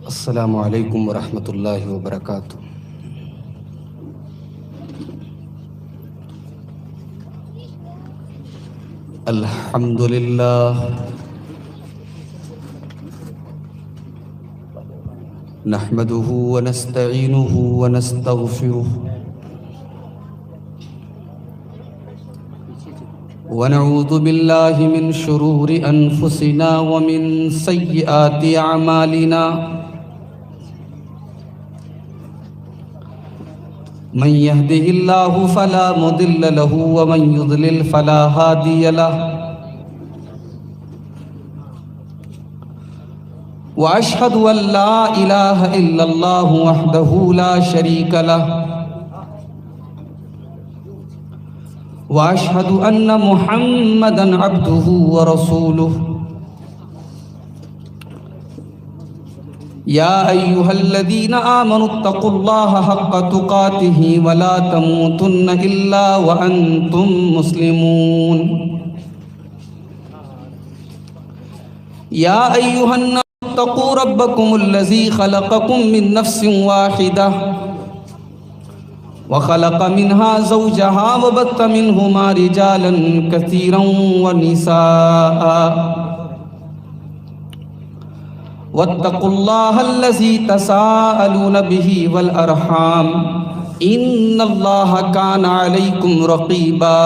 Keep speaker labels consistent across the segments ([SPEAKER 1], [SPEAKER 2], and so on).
[SPEAKER 1] السلام علیکم ورحمۃ اللہ وبرکاتہ۔ الحمد للہ نحمده ونستعینه ونستغفره ونعوذ باللہ من شرور انفسنا ومن سیئات اعمالنا، من يهده الله فلا مضل له ومن يضلل فلا هادي له، وأشهد أن لا إله إلا الله وحده لا شريك له، وأشهد أن محمدًا عبده ورسوله۔ يا أيها الذين آمنوا اتقوا الله حق تقاته ولا تموتن إلا وأنتم مسلمون۔ يا أيها الناس اتقوا ربكم الذي خلقكم من نفس واحدة وخلق منها زوجها وبث منهما رجالا كثيرا ونساء، واتقوا الله الذي تساءلون به والأرحام إن الله كان عليكم رقيبا۔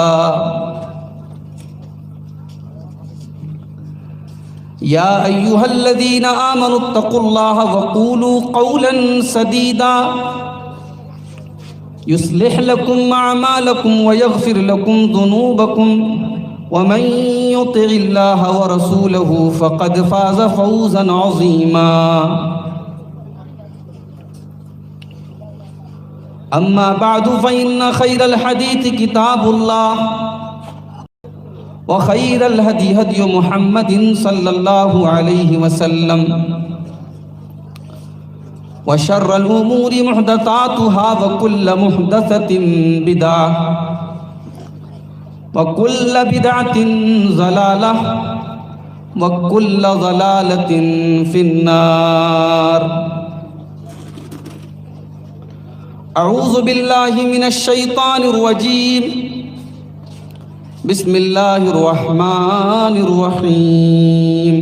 [SPEAKER 1] يا أيها الذين آمنوا اتقوا الله وقولوا قولا سديدا يصلح لكم أعمالكم ويغفر لكم ذنوبكم، ومن يطع الله ورسوله فقد فاز فوزا عظيما۔ أما بعد فإن خير الحديث كتاب الله، وخير الهدي هدي محمد صلى الله عليه وسلم، وشر الأمور محدثاتها وكل محدثة بدعة وكل بدعة ضلالة وكل ضلالة في النار۔ أعوذ بالله من الشيطان الرجيم، بسم الله الرحمن الرحيم۔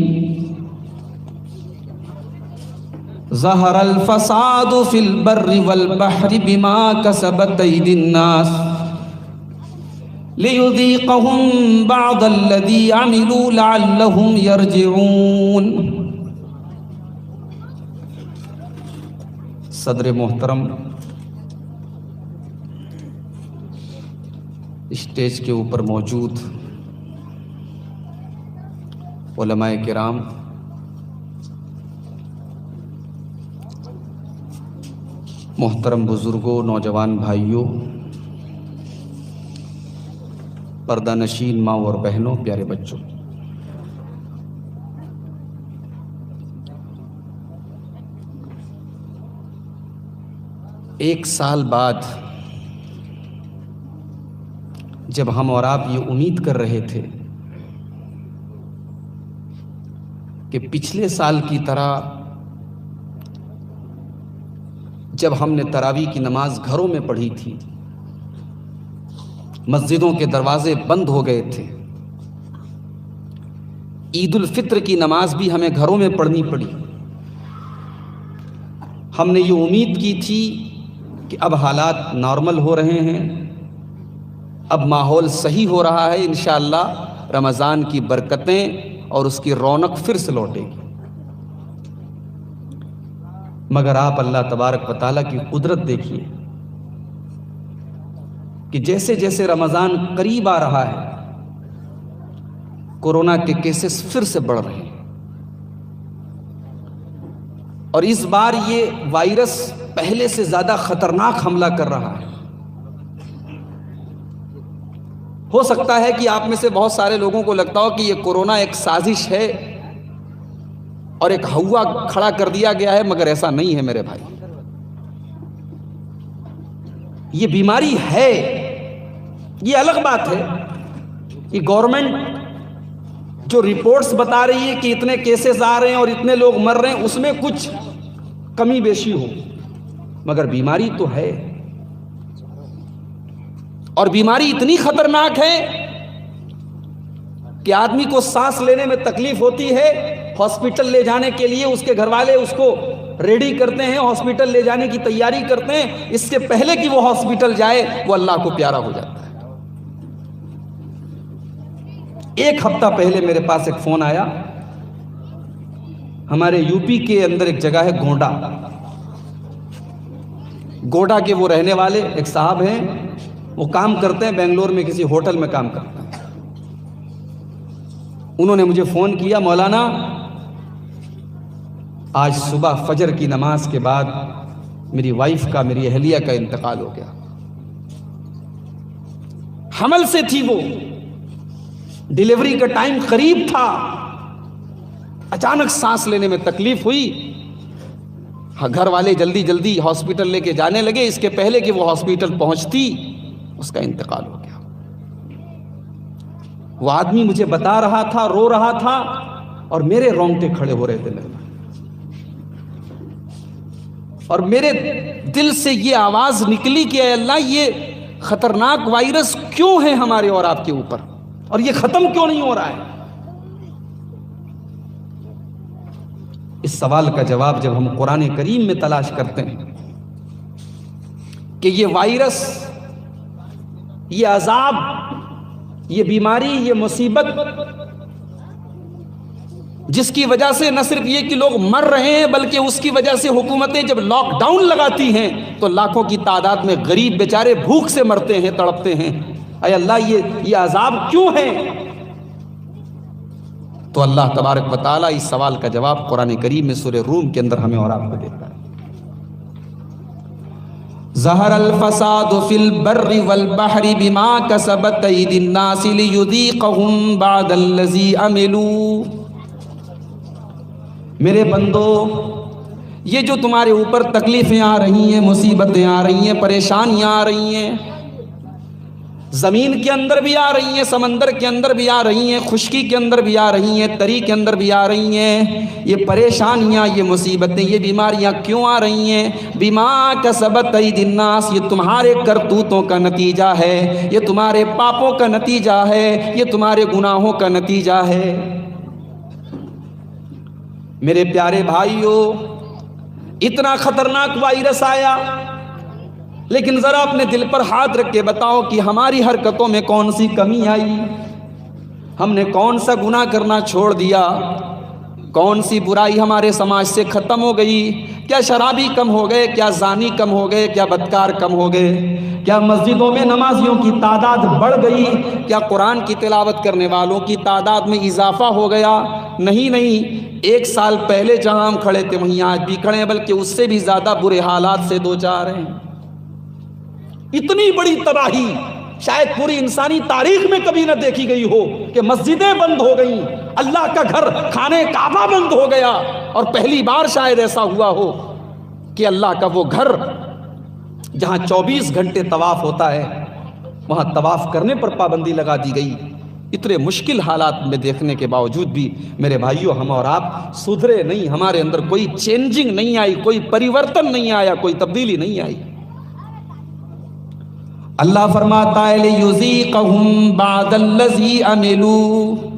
[SPEAKER 1] ظهر الفساد في البر والبحر بما كسبت أيدي الناس ليذيقهم بعض الذي عملوا لعلهم يرجعون۔ صدر محترم، اسٹیج کے اوپر موجود علماء کرام، محترم بزرگوں، نوجوان بھائیوں، پردہ نشین ماں اور بہنوں، پیارے بچوں، ایک سال بعد جب ہم اور آپ یہ امید کر رہے تھے کہ پچھلے سال کی طرح جب ہم نے تراویح کی نماز گھروں میں پڑھی تھی، مسجدوں کے دروازے بند ہو گئے تھے، عید الفطر کی نماز بھی ہمیں گھروں میں پڑھنی پڑی، ہم نے یہ امید کی تھی کہ اب حالات نارمل ہو رہے ہیں، اب ماحول صحیح ہو رہا ہے، انشاءاللہ رمضان کی برکتیں اور اس کی رونق پھر سے لوٹے گی۔ مگر آپ اللہ تبارک و تعالیٰ کی قدرت دیکھیے کہ جیسے جیسے رمضان قریب آ رہا ہے، کورونا کے کیسز پھر سے بڑھ رہے ہیں، اور اس بار یہ وائرس پہلے سے زیادہ خطرناک حملہ کر رہا ہے۔ ہو سکتا ہے کہ آپ میں سے بہت سارے لوگوں کو لگتا ہو کہ یہ کورونا ایک سازش ہے اور ایک ہوا کھڑا کر دیا گیا ہے، مگر ایسا نہیں ہے میرے بھائی، یہ بیماری ہے، یہ الگ بات ہے کہ گورنمنٹ جو رپورٹس بتا رہی ہے کہ اتنے کیسز آ رہے ہیں اور اتنے لوگ مر رہے ہیں، اس میں کچھ کمی بیشی ہو، مگر بیماری تو ہے، اور بیماری اتنی خطرناک ہے کہ آدمی کو سانس لینے میں تکلیف ہوتی ہے، ہاسپٹل لے جانے کے لیے اس کے گھر والے اس کو ریڈی کرتے ہیں، ہاسپٹل لے جانے کی تیاری کرتے ہیں، اس سے پہلے کہ وہ ہاسپٹل جائے وہ اللہ کو پیارا ہو جاتا ہے۔ ایک ہفتہ پہلے میرے پاس ایک فون آیا، ہمارے یو پی کے اندر ایک جگہ ہے گونڈا، گوڈا کے وہ رہنے والے ایک صاحب ہیں، وہ کام کرتے ہیں بنگلور میں کسی ہوٹل میں کام کرتے ہیں۔ انہوں نے مجھے فون کیا، مولانا آج صبح فجر کی نماز کے بعد میری وائف کا، میری اہلیہ کا انتقال ہو گیا، حمل سے تھی، وہ ڈیلیوری کا ٹائم قریب تھا، اچانک سانس لینے میں تکلیف ہوئی، گھر والے جلدی جلدی ہاسپٹل لے کے جانے لگے، اس کے پہلے کہ وہ ہاسپٹل پہنچتی اس کا انتقال ہو گیا۔ وہ آدمی مجھے بتا رہا تھا، رو رہا تھا، اور میرے رونگٹے کھڑے ہو رہے تھے میرے، اور میرے دل سے یہ آواز نکلی کہ اے اللہ، یہ خطرناک وائرس کیوں ہے ہمارے اور آپ کے اوپر، اور یہ ختم کیوں نہیں ہو رہا ہے؟ اس سوال کا جواب جب ہم قرآن کریم میں تلاش کرتے ہیں کہ یہ وائرس، یہ عذاب، یہ بیماری، یہ مصیبت جس کی وجہ سے نہ صرف یہ کہ لوگ مر رہے ہیں بلکہ اس کی وجہ سے حکومتیں جب لاک ڈاؤن لگاتی ہیں تو لاکھوں کی تعداد میں غریب بیچارے بھوک سے مرتے ہیں، تڑپتے ہیں، اے اللہ یہ عذاب کیوں ہے؟ تو اللہ تبارک و تعالیٰ اس سوال کا جواب قرآن کریم میں سورہ روم کے اندر ہمیں اور آپ کو دیتا ہے۔ ظہر الفساد فی البر والبحر بما کسبت ایدی الناس لیذیقہم بعد الذی عملوا۔ میرے بندو، یہ جو تمہارے اوپر تکلیفیں آ رہی ہیں، مصیبتیں آ رہی ہیں، پریشانیاں آ رہی ہیں، زمین کے اندر بھی آ رہی ہیں، سمندر کے اندر بھی آ رہی ہیں، خشکی کے اندر بھی آ رہی ہیں، تری کے اندر بھی آ رہی ہیں، یہ پریشانیاں، یہ مصیبتیں، یہ بیماریاں کیوں آ رہی ہیں؟ بما کسبت ایدی الناس، یہ تمہارے کرتوتوں کا نتیجہ ہے، یہ تمہارے پاپوں کا نتیجہ ہے، یہ تمہارے گناہوں کا نتیجہ ہے۔ میرے پیارے بھائیو، اتنا خطرناک وائرس آیا، لیکن ذرا اپنے دل پر ہاتھ رکھ کے بتاؤ کہ ہماری حرکتوں میں کون سی کمی آئی؟ ہم نے کون سا گناہ کرنا چھوڑ دیا؟ کون سی برائی ہمارے سماج سے ختم ہو گئی؟ کیا شرابی کم ہو گئے؟ کیا زانی کم ہو گئے؟ کیا بدکار کم ہو گئے؟ کیا مسجدوں میں نمازیوں کی تعداد بڑھ گئی؟ کیا قرآن کی تلاوت کرنے والوں کی تعداد میں اضافہ ہو گیا؟ نہیں، ایک سال پہلے جہاں ہم کھڑے تھے وہیں آج بھی کھڑے ہیں، بلکہ اس سے بھی زیادہ برے حالات سے دو چار ہیں۔ اتنی بڑی تباہی شاید پوری انسانی تاریخ میں کبھی نہ دیکھی گئی ہو کہ مسجدیں بند ہو گئیں، اللہ کا گھر خانہ کعبہ بند ہو گیا، اور پہلی بار شاید ایسا ہوا ہو کہ اللہ کا وہ گھر جہاں 24 گھنٹے طواف ہوتا ہے وہاں طواف کرنے پر پابندی لگا دی گئی۔ اتنے مشکل حالات میں دیکھنے کے باوجود بھی میرے بھائیوں، ہم اور آپ سدھرے نہیں، ہمارے اندر کوئی چینجنگ نہیں آئی، کوئی پریورتن نہیں آیا، کوئی تبدیلی نہیں آئی۔ اللہ فرماتا ہے لیذیقہم بعد الذی عملوا،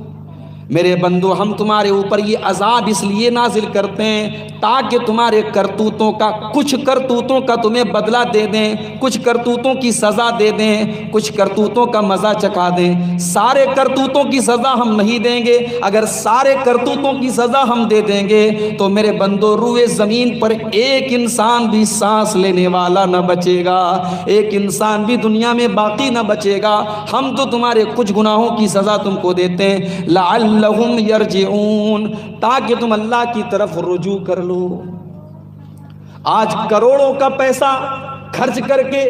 [SPEAKER 1] میرے بندو ہم تمہارے اوپر یہ عذاب اس لیے نازل کرتے ہیں تاکہ تمہارے کرتوتوں کا، کچھ کرتوتوں کا تمہیں بدلہ دے دیں، کچھ کرتوتوں کی سزا دے دیں، کچھ کرتوتوں کا مزہ چکھا دیں۔ سارے کرتوتوں کی سزا ہم نہیں دیں گے، اگر سارے کرتوتوں کی سزا ہم دے دیں گے تو میرے بندو روئے زمین پر ایک انسان بھی سانس لینے والا نہ بچے گا، ایک انسان بھی دنیا میں باقی نہ بچے گا۔ ہم تو تمہارے کچھ گناہوں کی سزا تم کو دیتے ہیں لعلہم یرجعون، تاکہ تم اللہ کی طرف رجوع کر لو۔ آج کروڑوں کا پیسہ خرچ کر کے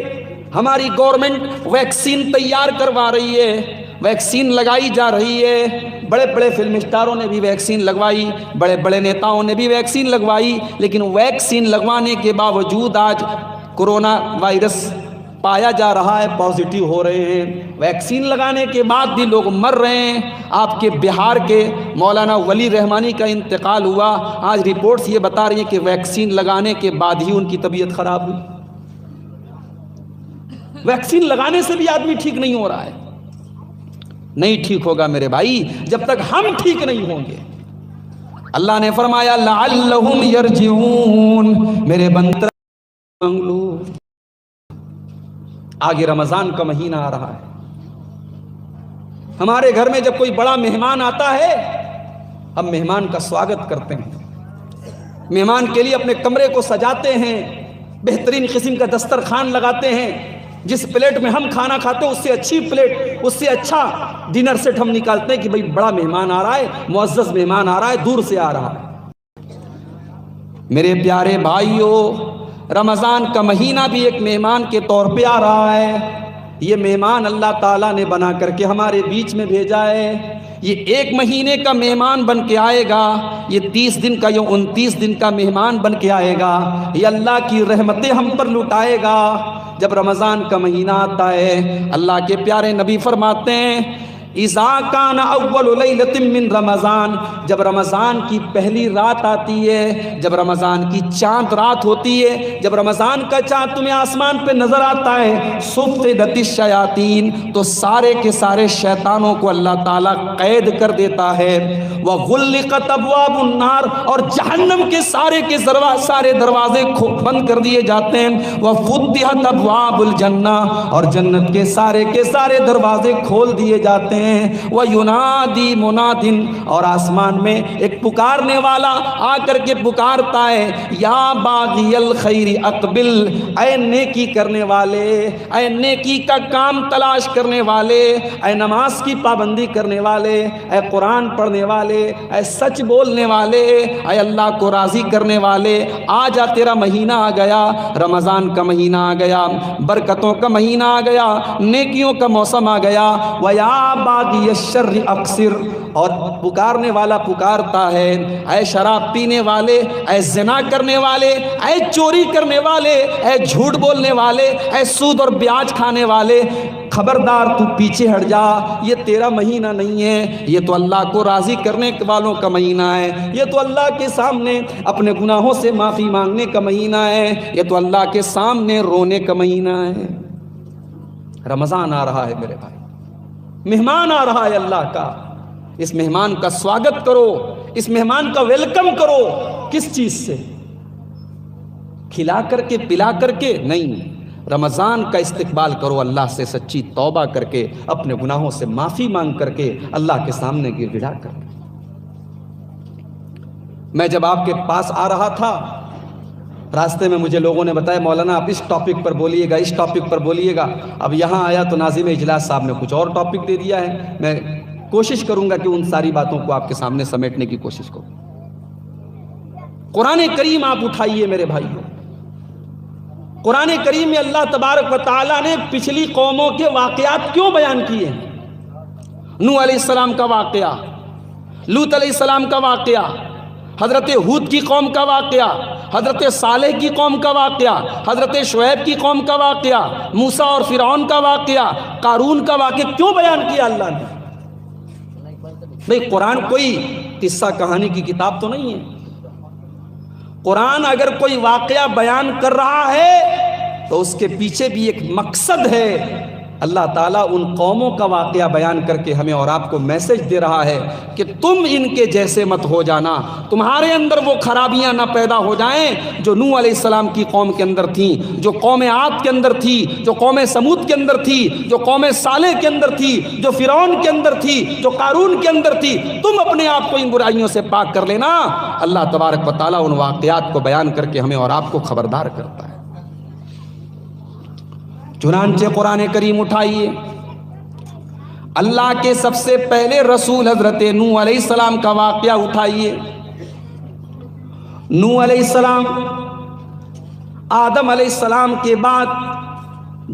[SPEAKER 1] ہماری گورنمنٹ ویکسین تیار کروا رہی ہے، ویکسین لگائی جا رہی ہے، بڑے بڑے فلم اسٹاروں نے بھی ویکسین لگوائی، بڑے بڑے نیتاؤں نے بھی ویکسین لگوائی، لیکن ویکسین لگوانے کے باوجود آج کورونا وائرس پایا جا رہا ہے پازیٹیو ہو رہے ہیں. ویکسین لگانے کے بعد بھی لوگ مر رہے ہیں. آپ کے بہار کے مولانا ولی رحمانی کا انتقال ہوا. آج رپورٹس یہ بتا رہی ہیں کہ ویکسین لگانے کے بعد ہی ان کی طبیعت خراب ہوئی. ویکسین لگانے سے بھی آدمی ٹھیک نہیں ہو رہا ہے. نہیں ٹھیک ہوگا میرے بھائی جب تک ہم ٹھیک نہیں ہوں گے. اللہ نے فرمایا لعلہم یرجعون، میرے بندے منگلو. آگے رمضان کا مہینہ آ رہا ہے. ہمارے گھر میں جب کوئی بڑا مہمان آتا ہے ہم مہمان کا سواگت کرتے ہیں. مہمان کے لیے اپنے کمرے کو سجاتے ہیں، بہترین قسم کا دسترخوان لگاتے ہیں. جس پلیٹ میں ہم کھانا کھاتے ہیں اس سے اچھی پلیٹ، اس سے اچھا ڈنر سیٹ ہم نکالتے ہیں کہ بھئی بڑا مہمان آ رہا ہے، معزز مہمان آ رہا ہے، دور سے آ رہا ہے. میرے پیارے بھائیوں، رمضان کا مہینہ بھی ایک مہمان کے طور پہ آ رہا ہے. یہ مہمان اللہ تعالیٰ نے بنا کر کے ہمارے بیچ میں بھیجا ہے. یہ 1 مہینے کا مہمان بن کے آئے گا، یہ 30 دن کا، یہ 29 دن کا مہمان بن کے آئے گا. یہ اللہ کی رحمتیں ہم پر لٹائے گا. جب رمضان کا مہینہ آتا ہے اللہ کے پیارے نبی فرماتے ہیں اذا کان اول لیلۃ من رمضان، جب رمضان کی پہلی رات آتی ہے، جب رمضان کی چاند رات ہوتی ہے، جب رمضان کا چاند تمہیں آسمان پہ نظر آتا ہے، صفدت الشیاطین، تو سارے کے سارے شیطانوں کو اللہ تعالیٰ قید کر دیتا ہے. وغلقت ابواب النار، اور جہنم کے سارے دروازے بند کر دیے جاتے ہیں. وفتحت ابواب الجنہ، اور جنت کے سارے دروازے کھول دیے جاتے ہیں. وَيُنَادِي مُنَادٍ، اور آسمان میں ایک پکارنے والا آ کر کے پکارتا ہے یا باغی الخیر اقبل، اے نیکی کرنے والے، اے نیکی کا کام تلاش کرنے والے، اے نماز کی پابندی کرنے والے، اے قرآن پڑھنے والے، اے سچ بولنے والے، اے اللہ کو راضی کرنے والے، آ جا تیرا مہینہ آ گیا، رمضان کا مہینہ آ گیا، برکتوں کا مہینہ آ گیا، نیکیوں کا موسم آ گیا. وَيَا باغی الشر اقصر، اور پکارنے والا پکارتا ہے اے شراب پینے والے، اے زنا کرنے والے، اے چوری کرنے والے، اے جھوٹ بولنے والے، اے سود اور بیاج کھانے والے، خبردار تو پیچھے ہٹ جا. یہ تیرا مہینہ نہیں ہے، یہ تو اللہ کو راضی کرنے والوں کا مہینہ ہے. یہ تو اللہ کے سامنے اپنے گناہوں سے معافی مانگنے کا مہینہ ہے. یہ تو اللہ کے سامنے رونے کا مہینہ ہے. رمضان آ رہا ہے میرے بھائی، مہمان آ رہا ہے اللہ کا. اس مہمان کا سواگت کرو، اس مہمان کا ویلکم کرو. کس چیز سے؟ کھلا کر کے، پلا کر کے نہیں. رمضان کا استقبال کرو اللہ سے سچی توبہ کر کے، اپنے گناہوں سے معافی مانگ کر کے، اللہ کے سامنے گر گڑا کر کے. میں جب آپ کے پاس آ رہا تھا راستے میں مجھے لوگوں نے بتایا مولانا آپ اس ٹاپک پر بولیے گا، اس ٹاپک پر بولیے گا. اب یہاں آیا تو ناظم اجلاس صاحب نے کچھ اور ٹاپک دے دیا ہے. میں کوشش کروں گا کہ ان ساری باتوں کو آپ کے سامنے سمیٹنے کی کوشش کروں. قرآن کریم آپ اٹھائیے میرے بھائیوں. قرآن کریم میں اللہ تبارک و تعالیٰ نے پچھلی قوموں کے واقعات کیوں بیان کیے ہیں؟ نوح علیہ السلام کا واقعہ، لوط علیہ السلام کا واقعہ، حضرت ہود کی قوم کا واقعہ، حضرت صالح کی قوم کا واقعہ، حضرت شعیب کی قوم کا واقعہ، موسیٰ اور فرعون کا واقعہ، قارون کا واقعہ کیوں بیان کیا اللہ نے؟ بھئی قرآن کوئی قصہ کہانی کی کتاب تو نہیں ہے. قرآن اگر کوئی واقعہ بیان کر رہا ہے تو اس کے پیچھے بھی ایک مقصد ہے. اللہ تعالیٰ ان قوموں کا واقعہ بیان کر کے ہمیں اور آپ کو میسج دے رہا ہے کہ تم ان کے جیسے مت ہو جانا، تمہارے اندر وہ خرابیاں نہ پیدا ہو جائیں جو نوح علیہ السلام کی قوم کے اندر تھیں، جو قوم عاد کے اندر تھی، جو قوم سمود کے اندر تھی، جو قوم صالح کے اندر تھی، جو فرعون کے اندر تھی، جو قارون کے اندر تھی. تم اپنے آپ کو ان برائیوں سے پاک کر لینا. اللہ تبارک و تعالیٰ ان واقعات کو بیان کر کے ہمیں اور آپ کو خبردار کرتا ہے. چنانچہ قرآن کریم اٹھائیے، اللہ کے سب سے پہلے رسول حضرت نوح علیہ السلام کا واقعہ اٹھائیے. نوح علیہ السلام آدم علیہ السلام کے بعد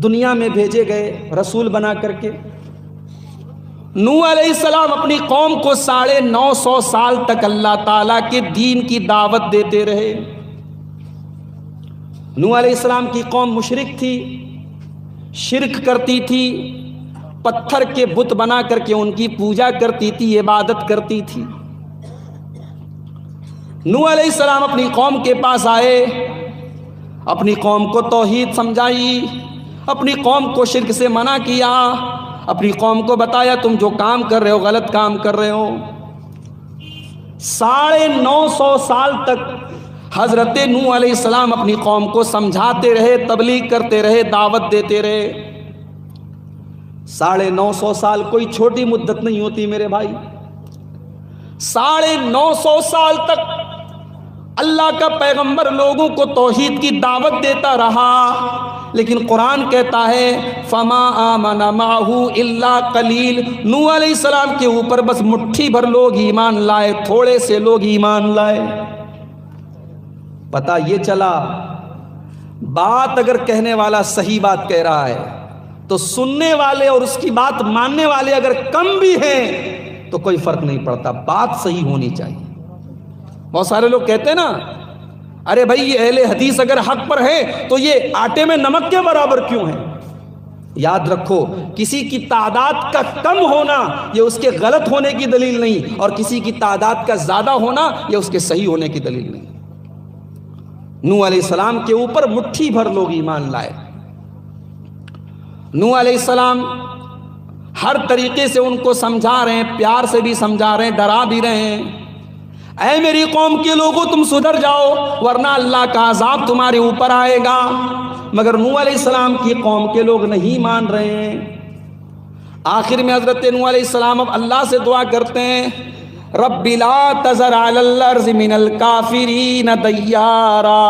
[SPEAKER 1] دنیا میں بھیجے گئے رسول بنا کر کے. نوح علیہ السلام اپنی قوم کو 950 سال تک اللہ تعالیٰ کے دین کی دعوت دیتے رہے. نوح علیہ السلام کی قوم مشرک تھی، شرک کرتی تھی، پتھر کے بت بنا کر کے ان کی پوجا کرتی تھی، عبادت کرتی تھی۔ نوح علیہ السلام اپنی قوم کے پاس آئے، اپنی قوم کو توحید سمجھائی، اپنی قوم کو شرک سے منع کیا، اپنی قوم کو بتایا تم جو کام کر رہے ہو غلط کام کر رہے ہو۔ 950 سال تک حضرت نوح علیہ السلام اپنی قوم کو سمجھاتے رہے، تبلیغ کرتے رہے، دعوت دیتے رہے۔ 950 سال کوئی چھوٹی مدت نہیں ہوتی میرے بھائی۔ 950 سال تک اللہ کا پیغمبر لوگوں کو توحید کی دعوت دیتا رہا، لیکن قرآن کہتا ہے فما آمن معہ الا قلیل، نوح علیہ السلام کے اوپر بس مٹھی بھر لوگ ایمان لائے، تھوڑے سے لوگ ایمان لائے۔ پتہ یہ چلا بات اگر کہنے والا صحیح بات کہہ رہا ہے تو سننے والے اور اس کی بات ماننے والے اگر کم بھی ہیں تو کوئی فرق نہیں پڑتا، بات صحیح ہونی چاہیے۔ بہت سارے لوگ کہتے ہیں نا ارے بھائی یہ اہل حدیث اگر حق پر ہے تو یہ آٹے میں نمک کے برابر کیوں ہے؟ یاد رکھو کسی کی تعداد کا کم ہونا یہ اس کے غلط ہونے کی دلیل نہیں، اور کسی کی تعداد کا زیادہ ہونا یہ اس کے صحیح ہونے کی دلیل نہیں۔ نوح علیہ السلام کے اوپر مٹھی بھر لوگ ایمان لائے۔ نوح علیہ السلام ہر طریقے سے ان کو سمجھا رہے ہیں، پیار سے بھی سمجھا رہے ہیں، ڈرا بھی رہے ہیں، اے میری قوم کے لوگوں تم سدھر جاؤ ورنہ اللہ کا عذاب تمہارے اوپر آئے گا۔ مگر نوح علیہ السلام کی قوم کے لوگ نہیں مان رہے ہیں۔ آخر میں حضرت نوح علیہ السلام اب اللہ سے دعا کرتے ہیں رب لا تذر علی الارض من الکافرین دیارا،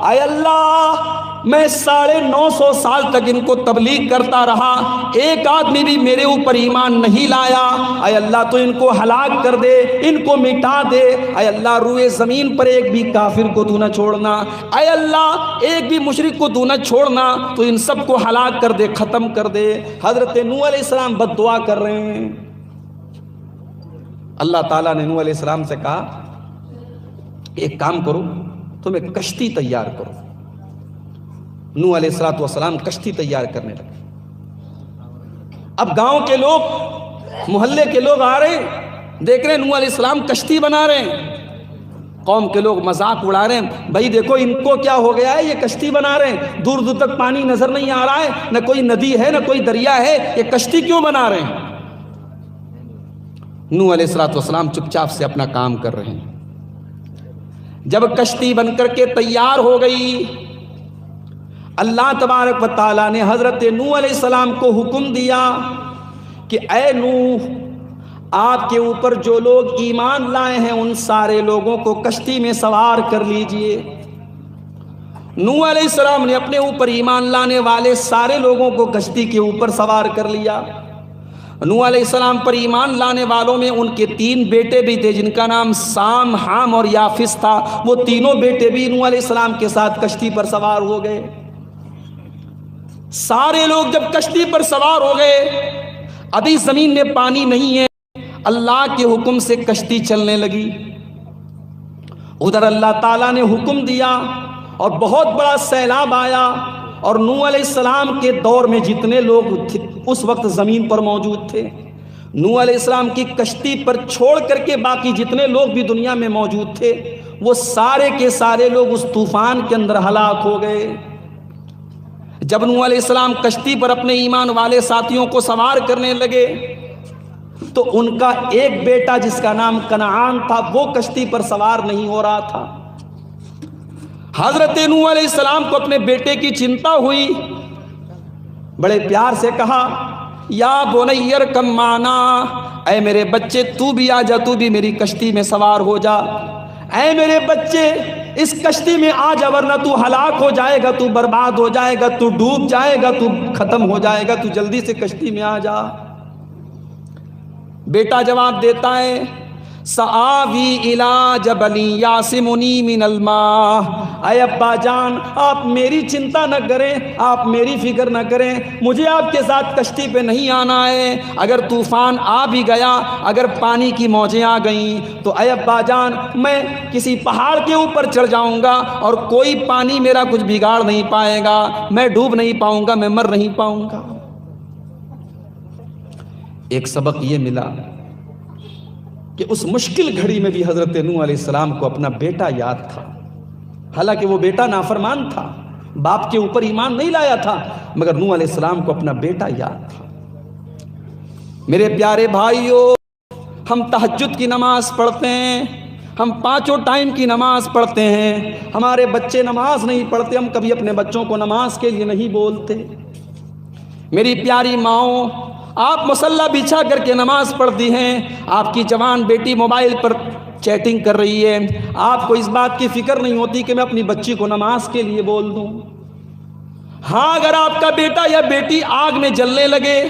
[SPEAKER 1] اے اللہ میں 950 سال تک ان کو تبلیغ کرتا رہا، ایک آدمی بھی میرے اوپر ایمان نہیں لایا، اے اللہ تو ان کو ہلاک کر دے، ان کو مٹا دے، اے اللہ روئے زمین پر ایک بھی کافر کو تو نہ چھوڑنا، اے اللہ ایک بھی مشرک کو تو نہ چھوڑنا، تو ان سب کو ہلاک کر دے، ختم کر دے۔ حضرت نوح علیہ السلام بد دعا کر رہے ہیں۔ اللہ تعالیٰ نے نوح علیہ السلام سے کہا ایک کام کرو، تم ایک کشتی تیار کرو۔ نوح علیہ السلام کشتی تیار کرنے لگے۔ اب گاؤں کے لوگ، محلے کے لوگ آ رہے ہیں، دیکھ رہے ہیں نوح علیہ السلام کشتی بنا رہے ہیں۔ قوم کے لوگ مذاق اڑا رہے ہیں، بھائی دیکھو ان کو کیا ہو گیا ہے، یہ کشتی بنا رہے ہیں، دور دور تک پانی نظر نہیں آ رہا ہے، نہ کوئی ندی ہے نہ کوئی دریا ہے، یہ کشتی کیوں بنا رہے ہیں؟ نوح علیہ السلام چپ چاپ سے اپنا کام کر رہے ہیں۔ جب کشتی بن کر کے تیار ہو گئی، اللہ تبارک و تعالیٰ نے حضرت نوح علیہ السلام کو حکم دیا کہ اے نوح آپ کے اوپر جو لوگ ایمان لائے ہیں ان سارے لوگوں کو کشتی میں سوار کر لیجئے۔ نوح علیہ السلام نے اپنے اوپر ایمان لانے والے سارے لوگوں کو کشتی کے اوپر سوار کر لیا۔ نوح علیہ السلام پر ایمان لانے والوں میں ان کے 3 بیٹے بھی تھے جن کا نام سام، حام اور یافس تھا، وہ تینوں بیٹے بھی نوح علیہ السلام کے ساتھ کشتی پر سوار ہو گئے۔ سارے لوگ جب کشتی پر سوار ہو گئے، ابھی زمین میں پانی نہیں ہے، اللہ کے حکم سے کشتی چلنے لگی۔ ادھر اللہ تعالیٰ نے حکم دیا اور بہت بڑا سیلاب آیا، اور نوح علیہ السلام کے دور میں جتنے لوگ اس وقت زمین پر موجود تھے، نوح علیہ السلام کی کشتی پر چھوڑ کر کے باقی جتنے لوگ بھی دنیا میں موجود تھے وہ سارے کے سارے لوگ اس طوفان کے اندر ہلاک ہو گئے۔ جب نوح علیہ السلام کشتی پر اپنے ایمان والے ساتھیوں کو سوار کرنے لگے تو ان کا ایک بیٹا جس کا نام کنعان تھا وہ کشتی پر سوار نہیں ہو رہا تھا۔ حضرت نوح علیہ السلام کو اپنے بیٹے کی چنتا ہوئی، بڑے پیار سے کہا یا بنی ارکب معنا، اے میرے بچے تو بھی آ جا، تو بھی میری کشتی میں سوار ہو جا، اے میرے بچے اس کشتی میں آ جا ورنہ تو ہلاک ہو جائے گا، تو برباد ہو جائے گا، تو ڈوب جائے گا، تو ختم ہو جائے گا، تو جلدی سے کشتی میں آ جا۔ بیٹا جواب دیتا ہے سآوی الی جبل یاسمنی من الماء، اے ابا جان آپ میری چنتا نہ کریں، آپ میری فکر نہ کریں، مجھے آپ کے ساتھ کشتی پہ نہیں آنا ہے، اگر طوفان آ بھی گیا، اگر پانی کی موجیں آ گئیں تو اے ابا جان میں کسی پہاڑ کے اوپر چڑھ جاؤں گا اور کوئی پانی میرا کچھ بگاڑ نہیں پائے گا، میں ڈوب نہیں پاؤں گا، میں مر نہیں پاؤں گا۔ ایک سبق یہ ملا کہ اس مشکل گھڑی میں بھی حضرت نوح علیہ السلام کو اپنا بیٹا یاد تھا، حالانکہ وہ بیٹا نافرمان تھا، باپ کے اوپر ایمان نہیں لایا تھا، مگر نوح علیہ السلام کو اپنا بیٹا یاد تھا۔ میرے پیارے بھائیوں، ہم تہجد کی نماز پڑھتے ہیں، ہم 5 ٹائم کی نماز پڑھتے ہیں، ہمارے بچے نماز نہیں پڑھتے، ہم کبھی اپنے بچوں کو نماز کے لیے نہیں بولتے۔ میری پیاری ماؤں، آپ مصلی بچھا کر کے نماز پڑھتی ہیں، آپ کی جوان بیٹی موبائل پر چیٹنگ کر رہی ہے، آپ کو اس بات کی فکر نہیں ہوتی کہ میں اپنی بچی کو نماز کے لیے بول دوں۔ ہاں، اگر آپ کا بیٹا یا بیٹی آگ میں جلنے لگے،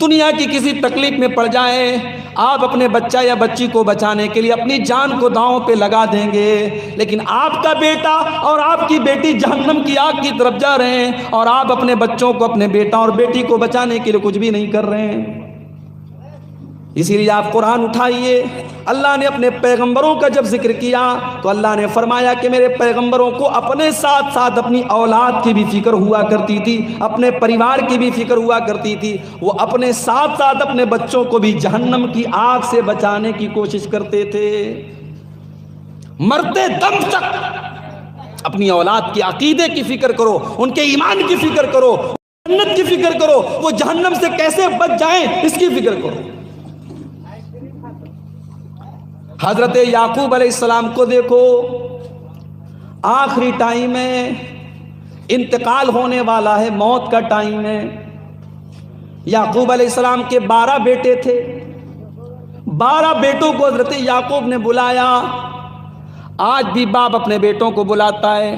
[SPEAKER 1] دنیا کی کسی تکلیف میں پڑ جائے، آپ اپنے بچہ یا بچی کو بچانے کے لیے اپنی جان کو داؤں پہ لگا دیں گے، لیکن آپ کا بیٹا اور آپ کی بیٹی جہنم کی آگ کی طرف جا رہے ہیں اور آپ اپنے بچوں کو، اپنے بیٹا اور بیٹی کو بچانے کے لیے کچھ بھی نہیں کر رہے ہیں۔ اسی لیے آپ قرآن اٹھائیے، اللہ نے اپنے پیغمبروں کا جب ذکر کیا تو اللہ نے فرمایا کہ میرے پیغمبروں کو اپنے ساتھ ساتھ اپنی اولاد کی بھی فکر ہوا کرتی تھی، اپنے پریوار کی بھی فکر ہوا کرتی تھی، وہ اپنے ساتھ ساتھ اپنے بچوں کو بھی جہنم کی آگ سے بچانے کی کوشش کرتے تھے۔ مرتے دم تک اپنی اولاد کے عقیدے کی فکر کرو، ان کے ایمان کی فکر کرو، جنت کی فکر کرو، وہ جہنم سے کیسے بچ جائیں اس کی فکر کرو۔ حضرت یعقوب علیہ السلام کو دیکھو، آخری ٹائم ہے، انتقال ہونے والا ہے، موت کا ٹائم ہے۔ یعقوب علیہ السلام کے 12 بیٹے تھے، 12 بیٹوں کو حضرت یعقوب نے بلایا۔ آج بھی باپ اپنے بیٹوں کو بلاتا ہے،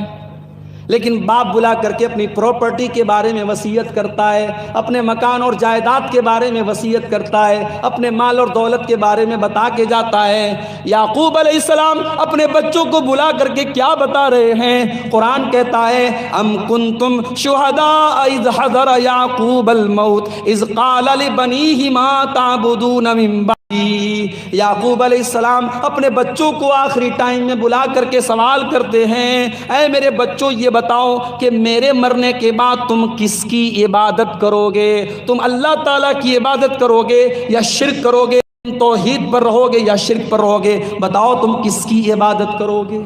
[SPEAKER 1] لیکن باپ بلا کر کے اپنی پراپرٹی کے بارے میں وصیت کرتا ہے، اپنے مکان اور جائیداد کے بارے میں وصیت کرتا ہے، اپنے مال اور دولت کے بارے میں بتا کے جاتا ہے۔ یعقوب علیہ السلام اپنے بچوں کو بلا کر کے کیا بتا رہے ہیں؟ قرآن کہتا ہے ام کنتم شہداء اذ حضر یعقوب الموت اذ قال لبنیہ ما تعبدون من بعدی۔ یعقوب علیہ السلام اپنے بچوں کو آخری ٹائم میں بلا کر کے سوال کرتے ہیں، اے میرے بچوں یہ بتاؤ کہ میرے مرنے کے بعد تم کس کی عبادت کرو گے؟ تم اللہ تعالیٰ کی عبادت کرو گے یا شرک کرو گے؟ تم توحید پر رہو گے یا شرک پر رہو گے؟ بتاؤ تم کس کی عبادت کرو گے؟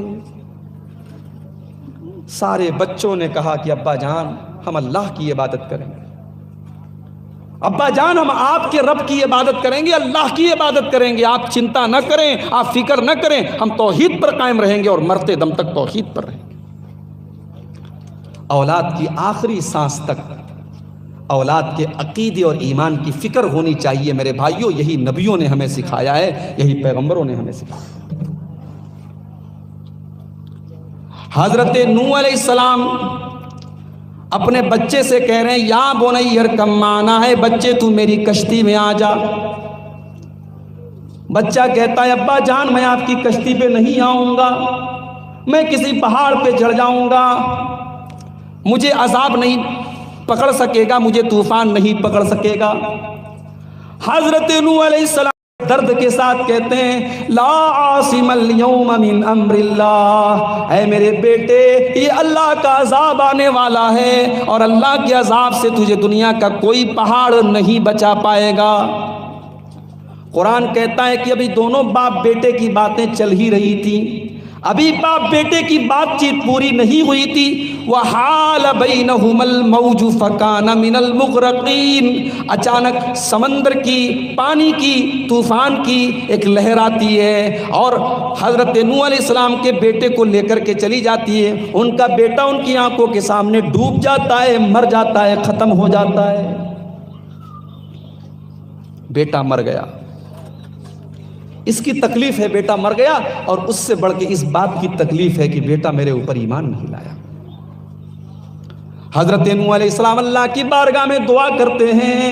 [SPEAKER 1] سارے بچوں نے کہا کہ ابا جان ہم اللہ کی عبادت کریں گے، ابا جان ہم آپ کے رب کی عبادت کریں گے، اللہ کی عبادت کریں گے، آپ چنتا نہ کریں، آپ فکر نہ کریں، ہم توحید پر قائم رہیں گے اور مرتے دم تک توحید پر رہیں گے۔ اولاد کی آخری سانس تک اولاد کے عقیدے اور ایمان کی فکر ہونی چاہیے میرے بھائیوں، یہی نبیوں نے ہمیں سکھایا ہے، یہی پیغمبروں نے ہمیں سکھایا۔ حضرت نوح علیہ السلام اپنے بچے سے کہہ رہے ہیں یا بنی ارکب معنا، ہے بچے تو میری کشتی میں آ جا۔ بچہ کہتا ہے ابا جان میں آپ کی کشتی پہ نہیں آؤں گا، میں کسی پہاڑ پہ چڑھ جاؤں گا، مجھے عذاب نہیں پکڑ سکے گا، مجھے طوفان نہیں پکڑ سکے گا۔ حضرت نوح علیہ السلام درد کے ساتھ کہتے ہیں لا عاصم اليوم من امر اللہ، اے میرے بیٹے یہ اللہ کا عذاب آنے والا ہے اور اللہ کے عذاب سے تجھے دنیا کا کوئی پہاڑ نہیں بچا پائے گا۔ قرآن کہتا ہے کہ ابھی دونوں باپ بیٹے کی باتیں چل ہی رہی تھی، ابھی باپ بیٹے کی بات چیت پوری نہیں ہوئی تھی۔ وَحَالَ بَيْنَهُمَا الْمَوْجُ فَكَانَ مِنَ الْمُغْرَقِينَ، اچانک سمندر کی، پانی کی، طوفان کی ایک لہر آتی ہے اور حضرت نوح علیہ السلام کے بیٹے کو لے کر کے چلی جاتی ہے۔ ان کا بیٹا ان کی آنکھوں کے سامنے ڈوب جاتا ہے، مر جاتا ہے، ختم ہو جاتا ہے۔ بیٹا مر گیا، اس کی تکلیف ہے بیٹا مر گیا، اور اس سے بڑھ کے اس بات کی تکلیف ہے کہ بیٹا میرے اوپر ایمان نہیں لایا۔ حضرت نوح علیہ السلام اللہ کی بارگاہ میں دعا کرتے ہیں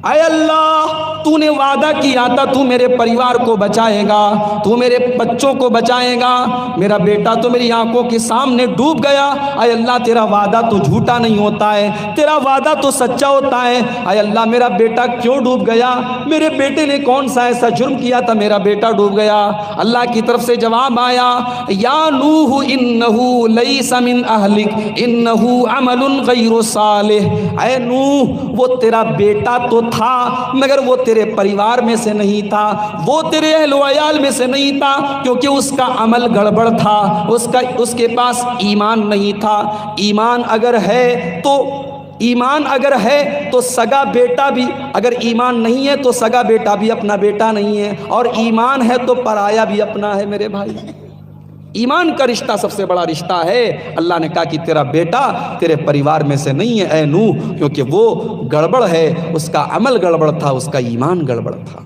[SPEAKER 1] اے اللہ تو نے وعدہ کیا تھا تو میرے پریوار کو بچائے گا، تو میرے بچوں کو بچائے گا، میرا بیٹا تو میری آنکھوں کے سامنے ڈوب گیا، اے اللہ تیرا وعدہ تو جھوٹا نہیں ہوتا ہے، تیرا وعدہ تو سچا ہوتا ہے، اے اللہ میرا بیٹا کیوں ڈوب گیا، میرے بیٹے نے کون سا ایسا جرم کیا تھا میرا بیٹا ڈوب گیا؟ اللہ کی طرف سے جواب آیا، یا نوح انہو لیس من اہلک انہو عمل غیر صالح، اے نوح وہ تیرا بیٹا تو تھا مگر وہ تیرے پریوار میں سے نہیں تھا، وہ تیرے اہل و عیال میں سے نہیں تھا، کیونکہ اس کا عمل گڑبڑ تھا، اس کے پاس ایمان نہیں تھا۔ ایمان اگر ہے تو سگا بیٹا بھی، اگر ایمان نہیں ہے تو سگا بیٹا بھی اپنا بیٹا نہیں ہے، اور ایمان ہے تو پرایا بھی اپنا ہے میرے بھائی۔ ایمان کا رشتہ سب سے بڑا رشتہ ہے۔ اللہ نے کہا کہ تیرا بیٹا تیرے پریوار میں سے نہیں ہے اے نوح، کیونکہ وہ گڑبڑ ہے، اس کا عمل گڑبڑ تھا، اس کا ایمان گڑبڑ تھا۔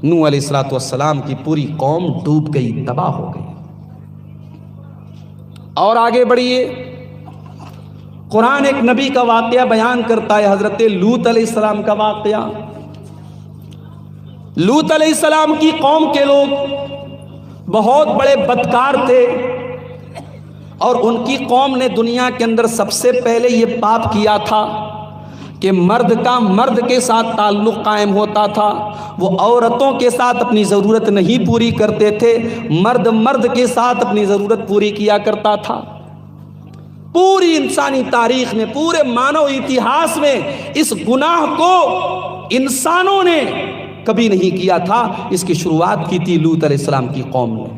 [SPEAKER 1] نوح علیہ السلام کی پوری قوم ڈوب گئی، تباہ ہو گئی۔ اور آگے بڑھیے، قرآن ایک نبی کا واقعہ بیان کرتا ہے، حضرت لوط علیہ السلام کا واقعہ۔ لوط علیہ السلام کی قوم کے لوگ بہت بڑے بدکار تھے، اور ان کی قوم نے دنیا کے اندر سب سے پہلے یہ پاپ کیا تھا کہ مرد کا مرد کے ساتھ تعلق قائم ہوتا تھا، وہ عورتوں کے ساتھ اپنی ضرورت نہیں پوری کرتے تھے، مرد مرد کے ساتھ اپنی ضرورت پوری کیا کرتا تھا۔ پوری انسانی تاریخ میں، پورے مانو اتہاس میں اس گناہ کو انسانوں نے کبھی نہیں کیا تھا، اس کی شروعات کی تھی لوط علیہ السلام کی قوم نے۔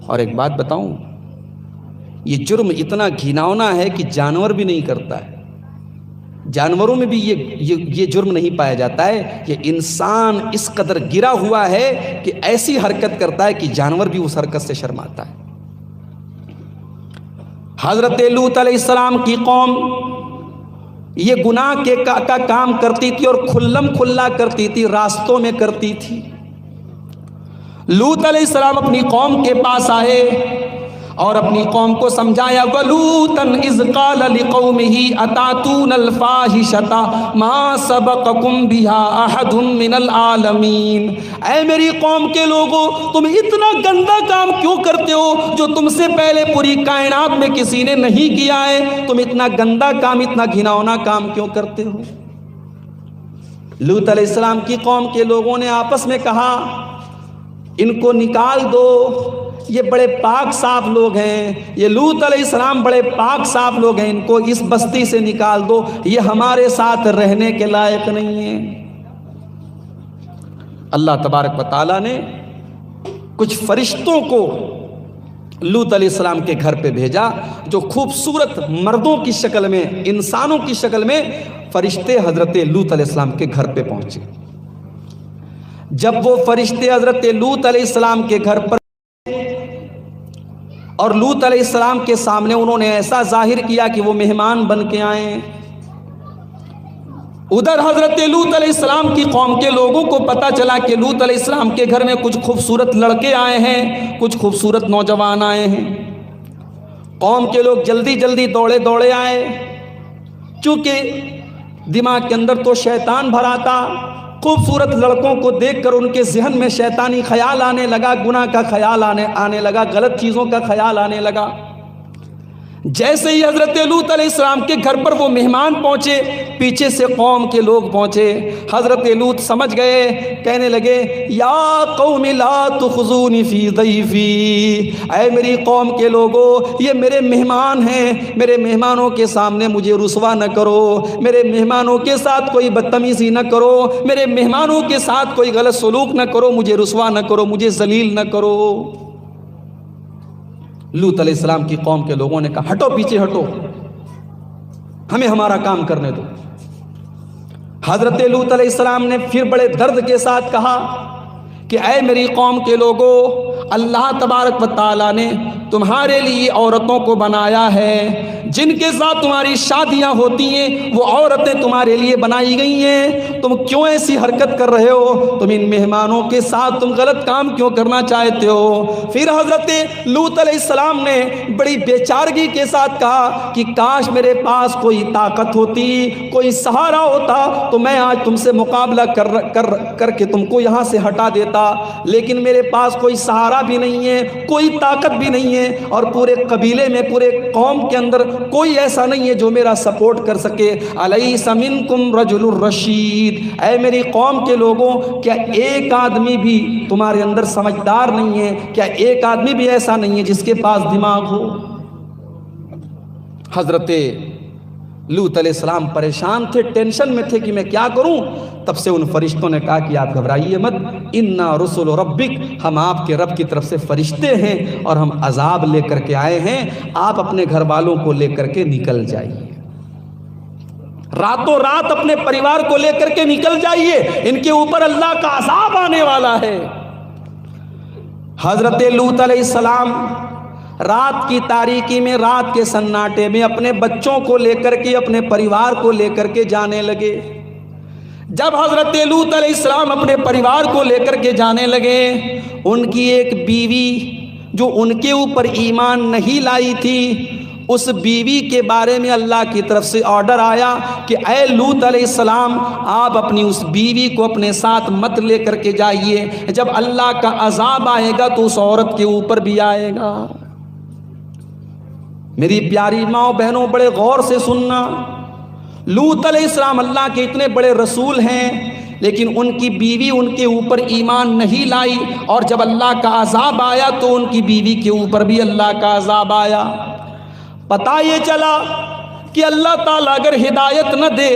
[SPEAKER 1] اور ایک بات بتاؤں، یہ جرم اتنا گھناؤنا ہے کہ جانور بھی نہیں کرتا ہے، جانوروں میں بھی یہ جرم نہیں پایا جاتا ہے، یہ انسان اس قدر گرا ہوا ہے کہ ایسی حرکت کرتا ہے کہ جانور بھی اس حرکت سے شرماتا ہے۔ حضرت لوط علیہ السلام کی قوم یہ گناہ کا کام کرتی تھی، اور کھلم کھلا کرتی تھی، راستوں میں کرتی تھی۔ لوط علیہ السلام اپنی قوم کے پاس آئے اور اپنی قوم کو سمجھایا، وَلُوطًا إِذْ قَالَ لِقَوْمِهِ أَتَأْتُونَ الْفَاحِشَةَ مَا سَبَقَكُمْ بِهَا أَحَدٌ مِّنَ الْعَالَمِينَ، اے میری قوم کے لوگوں تم اتنا گندا کام کیوں کرتے ہو جو تم سے پہلے پوری کائنات میں کسی نے نہیں کیا ہے؟ تم اتنا گندا کام، اتنا گھناؤنا کام کیوں کرتے ہو؟ لوط علیہ السلام کی قوم کے لوگوں نے آپس میں کہا، ان کو نکال دو، یہ بڑے پاک صاف لوگ ہیں، یہ لوط علیہ السلام بڑے پاک صاف لوگ ہیں، ان کو اس بستی سے نکال دو، یہ ہمارے ساتھ رہنے کے لائق نہیں ہیں۔ اللہ تبارک و تعالیٰ نے کچھ فرشتوں کو لوط علیہ السلام کے گھر پہ بھیجا، جو خوبصورت مردوں کی شکل میں، انسانوں کی شکل میں فرشتے حضرت لوط علیہ السلام کے گھر پہ پہنچے۔ جب وہ فرشتے حضرت لوط علیہ السلام کے گھر پر اور لوط علیہ السلام کے سامنے انہوں نے ایسا ظاہر کیا کہ وہ مہمان بن کے آئے، ادھر حضرت لوط علیہ السلام کی قوم کے لوگوں کو پتہ چلا کہ لوط علیہ السلام کے گھر میں کچھ خوبصورت لڑکے آئے ہیں، کچھ خوبصورت نوجوان آئے ہیں۔ قوم کے لوگ جلدی جلدی دوڑے دوڑے آئے، چونکہ دماغ کے اندر تو شیطان بھرا تھا، خوبصورت لڑکوں کو دیکھ کر ان کے ذہن میں شیطانی خیال آنے لگا، گناہ کا خیال آنے لگا، غلط چیزوں کا خیال آنے لگا۔ جیسے ہی حضرت لوط علیہ السلام کے گھر پر وہ مہمان پہنچے، پیچھے سے قوم کے لوگ پہنچے، حضرت لوط سمجھ گئے، کہنے لگے، یا قوم لا تخزونی فی ضیفی، اے میری قوم کے لوگوں یہ میرے مہمان ہیں، میرے مہمانوں کے سامنے مجھے رسوا نہ کرو، میرے مہمانوں کے ساتھ کوئی بدتمیزی نہ کرو، میرے مہمانوں کے ساتھ کوئی غلط سلوک نہ کرو، مجھے رسوا نہ کرو، مجھے ذلیل نہ کرو۔ لوط علیہ السلام کی قوم کے لوگوں نے کہا، ہٹو پیچھے ہٹو، ہمیں ہمارا کام کرنے دو۔ حضرت لوط علیہ السلام نے پھر بڑے درد کے ساتھ کہا کہ اے میری قوم کے لوگوں، اللہ تبارک و تعالیٰ نے تمہارے لیے عورتوں کو بنایا ہے، جن کے ساتھ تمہاری شادیاں ہوتی ہیں وہ عورتیں تمہارے لیے بنائی گئی ہیں، تم کیوں ایسی حرکت کر رہے ہو؟ تم ان مہمانوں کے ساتھ تم غلط کام کیوں کرنا چاہتے ہو؟ پھر حضرت لوط علیہ السلام نے بڑی بے چارگی کے ساتھ کہا کہ کاش میرے پاس کوئی طاقت ہوتی، کوئی سہارا ہوتا تو میں آج تم سے مقابلہ کر کے تم کو یہاں سے ہٹا دیتا، لیکن میرے پاس کوئی سہارا بھی نہیں ہے، کوئی طاقت بھی نہیں ہے، اور پورے قبیلے میں پورے قوم کے اندر کوئی ایسا نہیں ہے جو میرا سپورٹ کر سکے۔ الیس منکم رجل الرشید، اے میری قوم کے لوگوں، کیا ایک آدمی بھی تمہارے اندر سمجھدار نہیں ہے؟ کیا ایک آدمی بھی ایسا نہیں ہے جس کے پاس دماغ ہو؟ حضرت لوط علیہ السلام پریشان تھے، ٹینشن میں تھے کہ میں کیا کروں۔ تب سے ان فرشتوں نے کہا کہ آپ گھبرائیے مت، انا رسول ربک، ہم آپ کے رب کی طرف سے فرشتے ہیں اور ہم عذاب لے کر کے آئے ہیں، آپ اپنے گھر والوں کو لے کر کے نکل جائیے، راتوں رات اپنے پریوار کو لے کر کے نکل جائیے، ان کے اوپر اللہ کا عذاب آنے والا ہے۔ حضرت لوط علیہ السلام رات کی تاریکی میں، رات کے سناٹے میں اپنے بچوں کو لے کر کے، اپنے پریوار کو لے کر کے جانے لگے۔ جب حضرت لوط علیہ السلام اپنے پریوار کو لے کر کے جانے لگے، ان کی ایک بیوی جو ان کے اوپر ایمان نہیں لائی تھی، اس بیوی کے بارے میں اللہ کی طرف سے آرڈر آیا کہ اے لوط علیہ السلام، آپ اپنی اس بیوی کو اپنے ساتھ مت لے کر کے جائیے، جب اللہ کا عذاب آئے گا تو اس عورت کے اوپر بھی آئے گا۔ میری پیاری ماں بہنوں، بڑے غور سے سننا، لوط علیہ السلام اللہ کے اتنے بڑے رسول ہیں، لیکن ان کی بیوی ان کے اوپر ایمان نہیں لائی، اور جب اللہ کا عذاب آیا تو ان کی بیوی کے اوپر بھی اللہ کا عذاب آیا۔ پتہ یہ چلا کہ اللہ تعالیٰ اگر ہدایت نہ دے،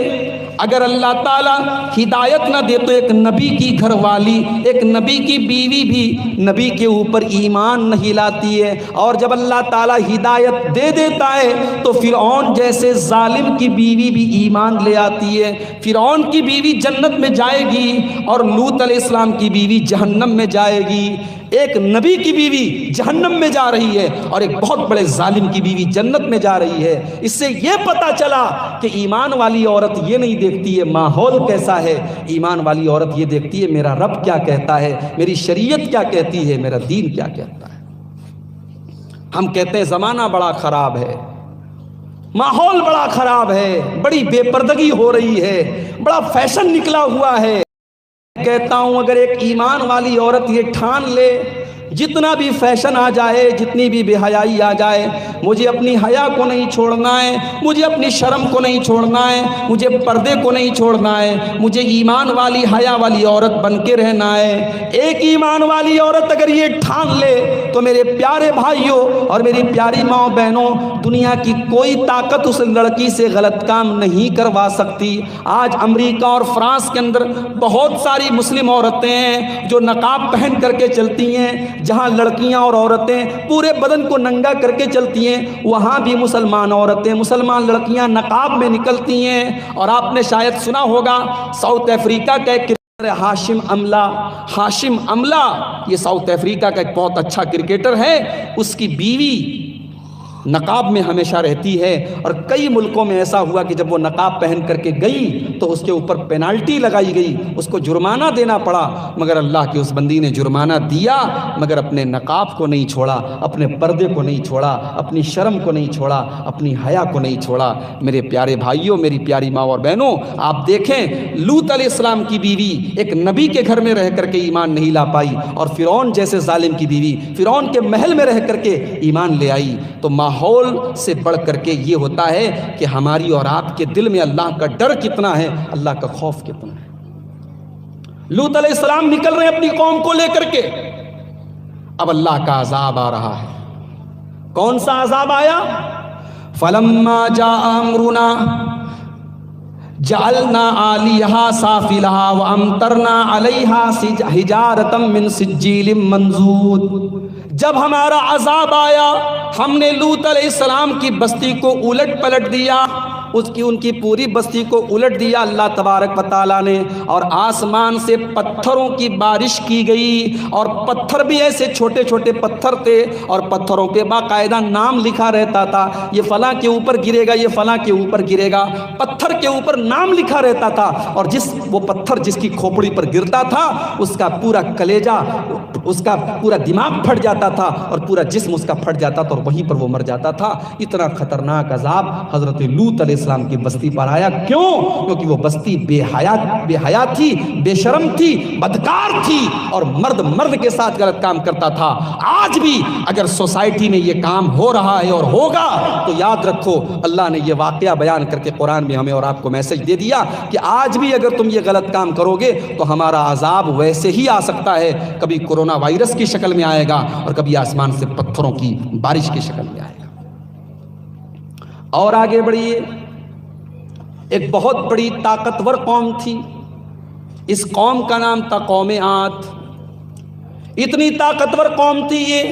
[SPEAKER 1] اگر اللہ تعالیٰ ہدایت نہ دے تو ایک نبی کی گھر والی، ایک نبی کی بیوی بھی نبی کے اوپر ایمان نہیں لاتی ہے، اور جب اللہ تعالیٰ ہدایت دے دیتا ہے تو فرعون جیسے ظالم کی بیوی بھی ایمان لے آتی ہے۔ فرعون کی بیوی جنت میں جائے گی اور لوط علیہ السلام کی بیوی جہنم میں جائے گی۔ ایک نبی کی بیوی جہنم میں جا رہی ہے اور ایک بہت بڑے ظالم کی بیوی جنت میں جا رہی ہے۔ اس سے یہ پتہ چلا کہ ایمان والی عورت یہ نہیں دیکھتی ہے ماحول کیسا ہے، ایمان والی عورت یہ دیکھتی ہے میرا رب کیا کہتا ہے، میری شریعت کیا کہتی ہے، میرا دین کیا کہتا ہے۔ ہم کہتے ہیں زمانہ بڑا خراب ہے، ماحول بڑا خراب ہے، بڑی بے پردگی ہو رہی ہے، بڑا فیشن نکلا ہوا ہے۔ کہتا ہوں اگر ایک ایمان والی عورت یہ ٹھان لے، جتنا بھی فیشن آ جائے، جتنی بھی بے حیائی آ جائے، مجھے اپنی حیا کو نہیں چھوڑنا ہے، مجھے اپنی شرم کو نہیں چھوڑنا ہے، مجھے پردے کو نہیں چھوڑنا ہے، مجھے ایمان والی حیا والی عورت بن کے رہنا ہے۔ ایک ایمان والی عورت اگر یہ ٹھان لے تو میرے پیارے بھائیوں اور میری پیاری ماں بہنوں، دنیا کی کوئی طاقت اس لڑکی سے غلط کام نہیں کروا سکتی۔ آج امریکہ اور فرانس کے اندر بہت ساری مسلم عورتیں ہیں جو نقاب پہن کر کے چلتی ہیں، جہاں لڑکیاں اور عورتیں پورے بدن کو ننگا کر کے چلتی ہیں، وہاں بھی مسلمان عورتیں، مسلمان لڑکیاں نقاب میں نکلتی ہیں۔ اور آپ نے شاید سنا ہوگا ساؤتھ افریقہ کا ایک ہاشم املہ، یہ ساؤتھ افریقہ کا ایک بہت اچھا کرکٹر ہے، اس کی بیوی نقاب میں ہمیشہ رہتی ہے، اور کئی ملکوں میں ایسا ہوا کہ جب وہ نقاب پہن کر کے گئی تو اس کے اوپر پینالٹی لگائی گئی، اس کو جرمانہ دینا پڑا، مگر اللہ کی اس بندی نے جرمانہ دیا، مگر اپنے نقاب کو نہیں چھوڑا، اپنے پردے کو نہیں چھوڑا، اپنی شرم کو نہیں چھوڑا، اپنی حیا کو نہیں چھوڑا۔ میرے پیارے بھائیوں، میری پیاری ماں اور بہنوں، آپ دیکھیں لوط علیہ السلام کی بیوی ایک نبی کے گھر میں رہ کر کے ایمان نہیں لا پائی، اور فرعون جیسے ظالم کی بیوی فرعون کے محل میں رہ کر کے ایمان لے آئی۔ تو ماحول سے بڑھ کر کے یہ ہوتا ہے کہ ہماری اور آپ کے دل میں اللہ کا ڈر کتنا ہے، اللہ کا خوف کتنا ہے۔ لوط علیہ السلام نکل رہے ہیں اپنی قوم کو لے کر کے، اب اللہ کا عذاب آ رہا ہے۔ کون سا عذاب آیا؟ فَلَمَّا جَاءَ أَمْرُنَا جعلنا عالیہا سافلہا وامطرنا علیہا حجارۃ من سجیل منضود۔ جب ہمارا عذاب آیا، ہم نے لوط علیہ السلام کی بستی کو الٹ پلٹ دیا، ان کی پوری بستی کو الٹ دیا اللہ تبارک و تعالیٰ نے، اور آسمان سے پتھروں کی بارش کی گئی، اور پتھر بھی ایسے چھوٹے چھوٹے پتھر تھے، اور پتھروں پہ باقاعدہ نام لکھا رہتا تھا، یہ فلاں کے اوپر گرے گا، یہ فلاں کے اوپر گرے گا، پتھر کے اوپر نام لکھا رہتا تھا، اور وہ پتھر جس کی کھوپڑی پر گرتا تھا اس کا پورا کلیجہ، اس کا پورا دماغ پھٹ جاتا تھا، اور پورا جسم اس کا پھٹ جاتا تھا، اور وہیں پر وہ مر جاتا تھا۔ اتنا خطرناک عذاب حضرت لوط علیہ السلام کی بستی پر آیا۔ کیوں؟ کیونکہ وہ بستی بے حیا تھی، بے شرم تھی، بدکار تھی، اور مرد کے ساتھ غلط کام کرتا تھا۔ آج بھی اگر سوسائٹی میں یہ کام ہو رہا ہے اور ہوگا تو یاد رکھو، اللہ نے یہ واقعہ بیان کر کے قرآن میں ہمیں اور آپ کو میسج دے دیا کہ آج بھی اگر تم یہ غلط کام کرو گے تو ہمارا عذاب ویسے ہی آ سکتا ہے، کبھی کورونا وائرس کی شکل میں آئے گا، اور کبھی آسمان سے پتھروں کی بارش کی شکل میں آئے گا۔ اور آگے بڑھیے، ایک بہت بڑی طاقتور قوم تھی، اس قوم کا نام تھا قوم عاد۔ اتنی طاقتور قوم تھی، یہ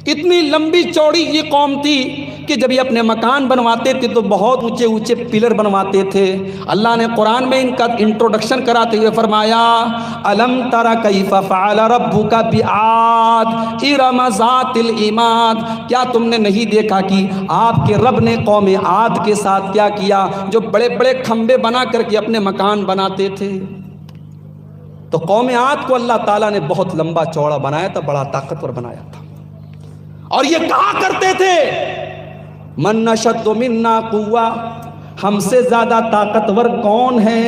[SPEAKER 1] اتنی لمبی چوڑی یہ قوم تھی کہ جب یہ اپنے مکان بنواتے تھے تو بہت اونچے اونچے پلر بنواتے تھے۔ اللہ نے قرآن میں ان کا انٹروڈکشن کراتے ہوئے فرمایا، الم تر کیف فعل ربک بعاد ارم ذات العماد، کیا تم نے نہیں دیکھا کہ آپ کے رب نے قوم عاد کے ساتھ کیا کیا، جو بڑے بڑے کھمبے بنا کر کے اپنے مکان بناتے تھے۔ تو قوم عاد کو اللہ تعالیٰ نے بہت لمبا چوڑا بنایا تھا، بڑا طاقتور بنایا تھا، اور یہ کہا کرتے تھے من اشد منا قوہ، ہم سے زیادہ طاقتور کون ہے،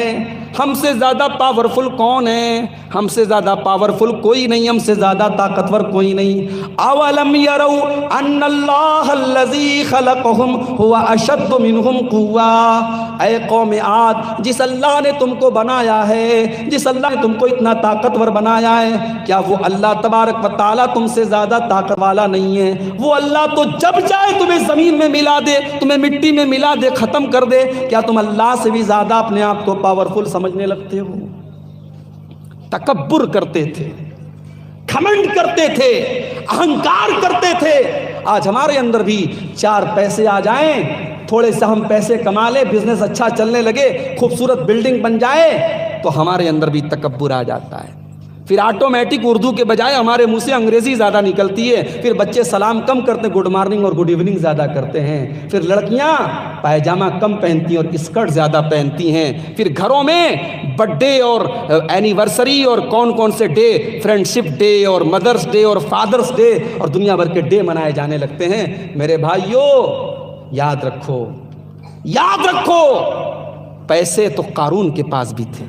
[SPEAKER 1] ہم سے زیادہ پاورفل کون ہے، ہم سے زیادہ پاورفل کوئی نہیں، ہم سے زیادہ طاقتور کوئی نہیں۔ اولم یروا ان اللہ الذی خلقہم هو اشد منہم قوہ، اے قوم عاد، جس اللہ نے تم کو بنایا ہے، جس اللہ نے تم کو اتنا طاقتور بنایا ہے، کیا وہ اللہ تبارک و تعالیٰ تم سے زیادہ طاقت والا نہیں ہے؟ وہ اللہ تو جب چاہے تمہیں زمین میں ملا دے، تمہیں مٹی میں ملا دے، ختم کر دے، کیا تم اللہ سے بھی زیادہ اپنے آپ کو پاورفل سمجھنے لگتے ہو؟ تکبر کرتے تھے، گھمنڈ کرتے تھے، اہنکار کرتے تھے۔ آج ہمارے اندر بھی چار پیسے آ جائیں، تھوڑے سے ہم پیسے کما لیں، بزنس اچھا چلنے لگے، خوبصورت بلڈنگ بن جائے، تو ہمارے اندر بھی تکبر آ جاتا ہے۔ پھر آٹومیٹک اردو کے بجائے ہمارے منہ سے انگریزی زیادہ نکلتی ہے، پھر بچے سلام کم کرتے، گڈ مارننگ اور گڈ ایوننگ زیادہ کرتے ہیں، پھر لڑکیاں پائجامہ کم پہنتی ہیں اور اسکرٹ زیادہ پہنتی ہیں، پھر گھروں میں برتھ ڈے اور اینیورسری اور کون سے ڈے، فرینڈشپ ڈے اور مدرس ڈے اور فادرس ڈے اور دنیا بھر کے ڈے منائے جانے لگتے ہیں۔ میرے بھائیوں، یاد رکھو، یاد رکھو، پیسے تو قارون کے پاس بھی تھے،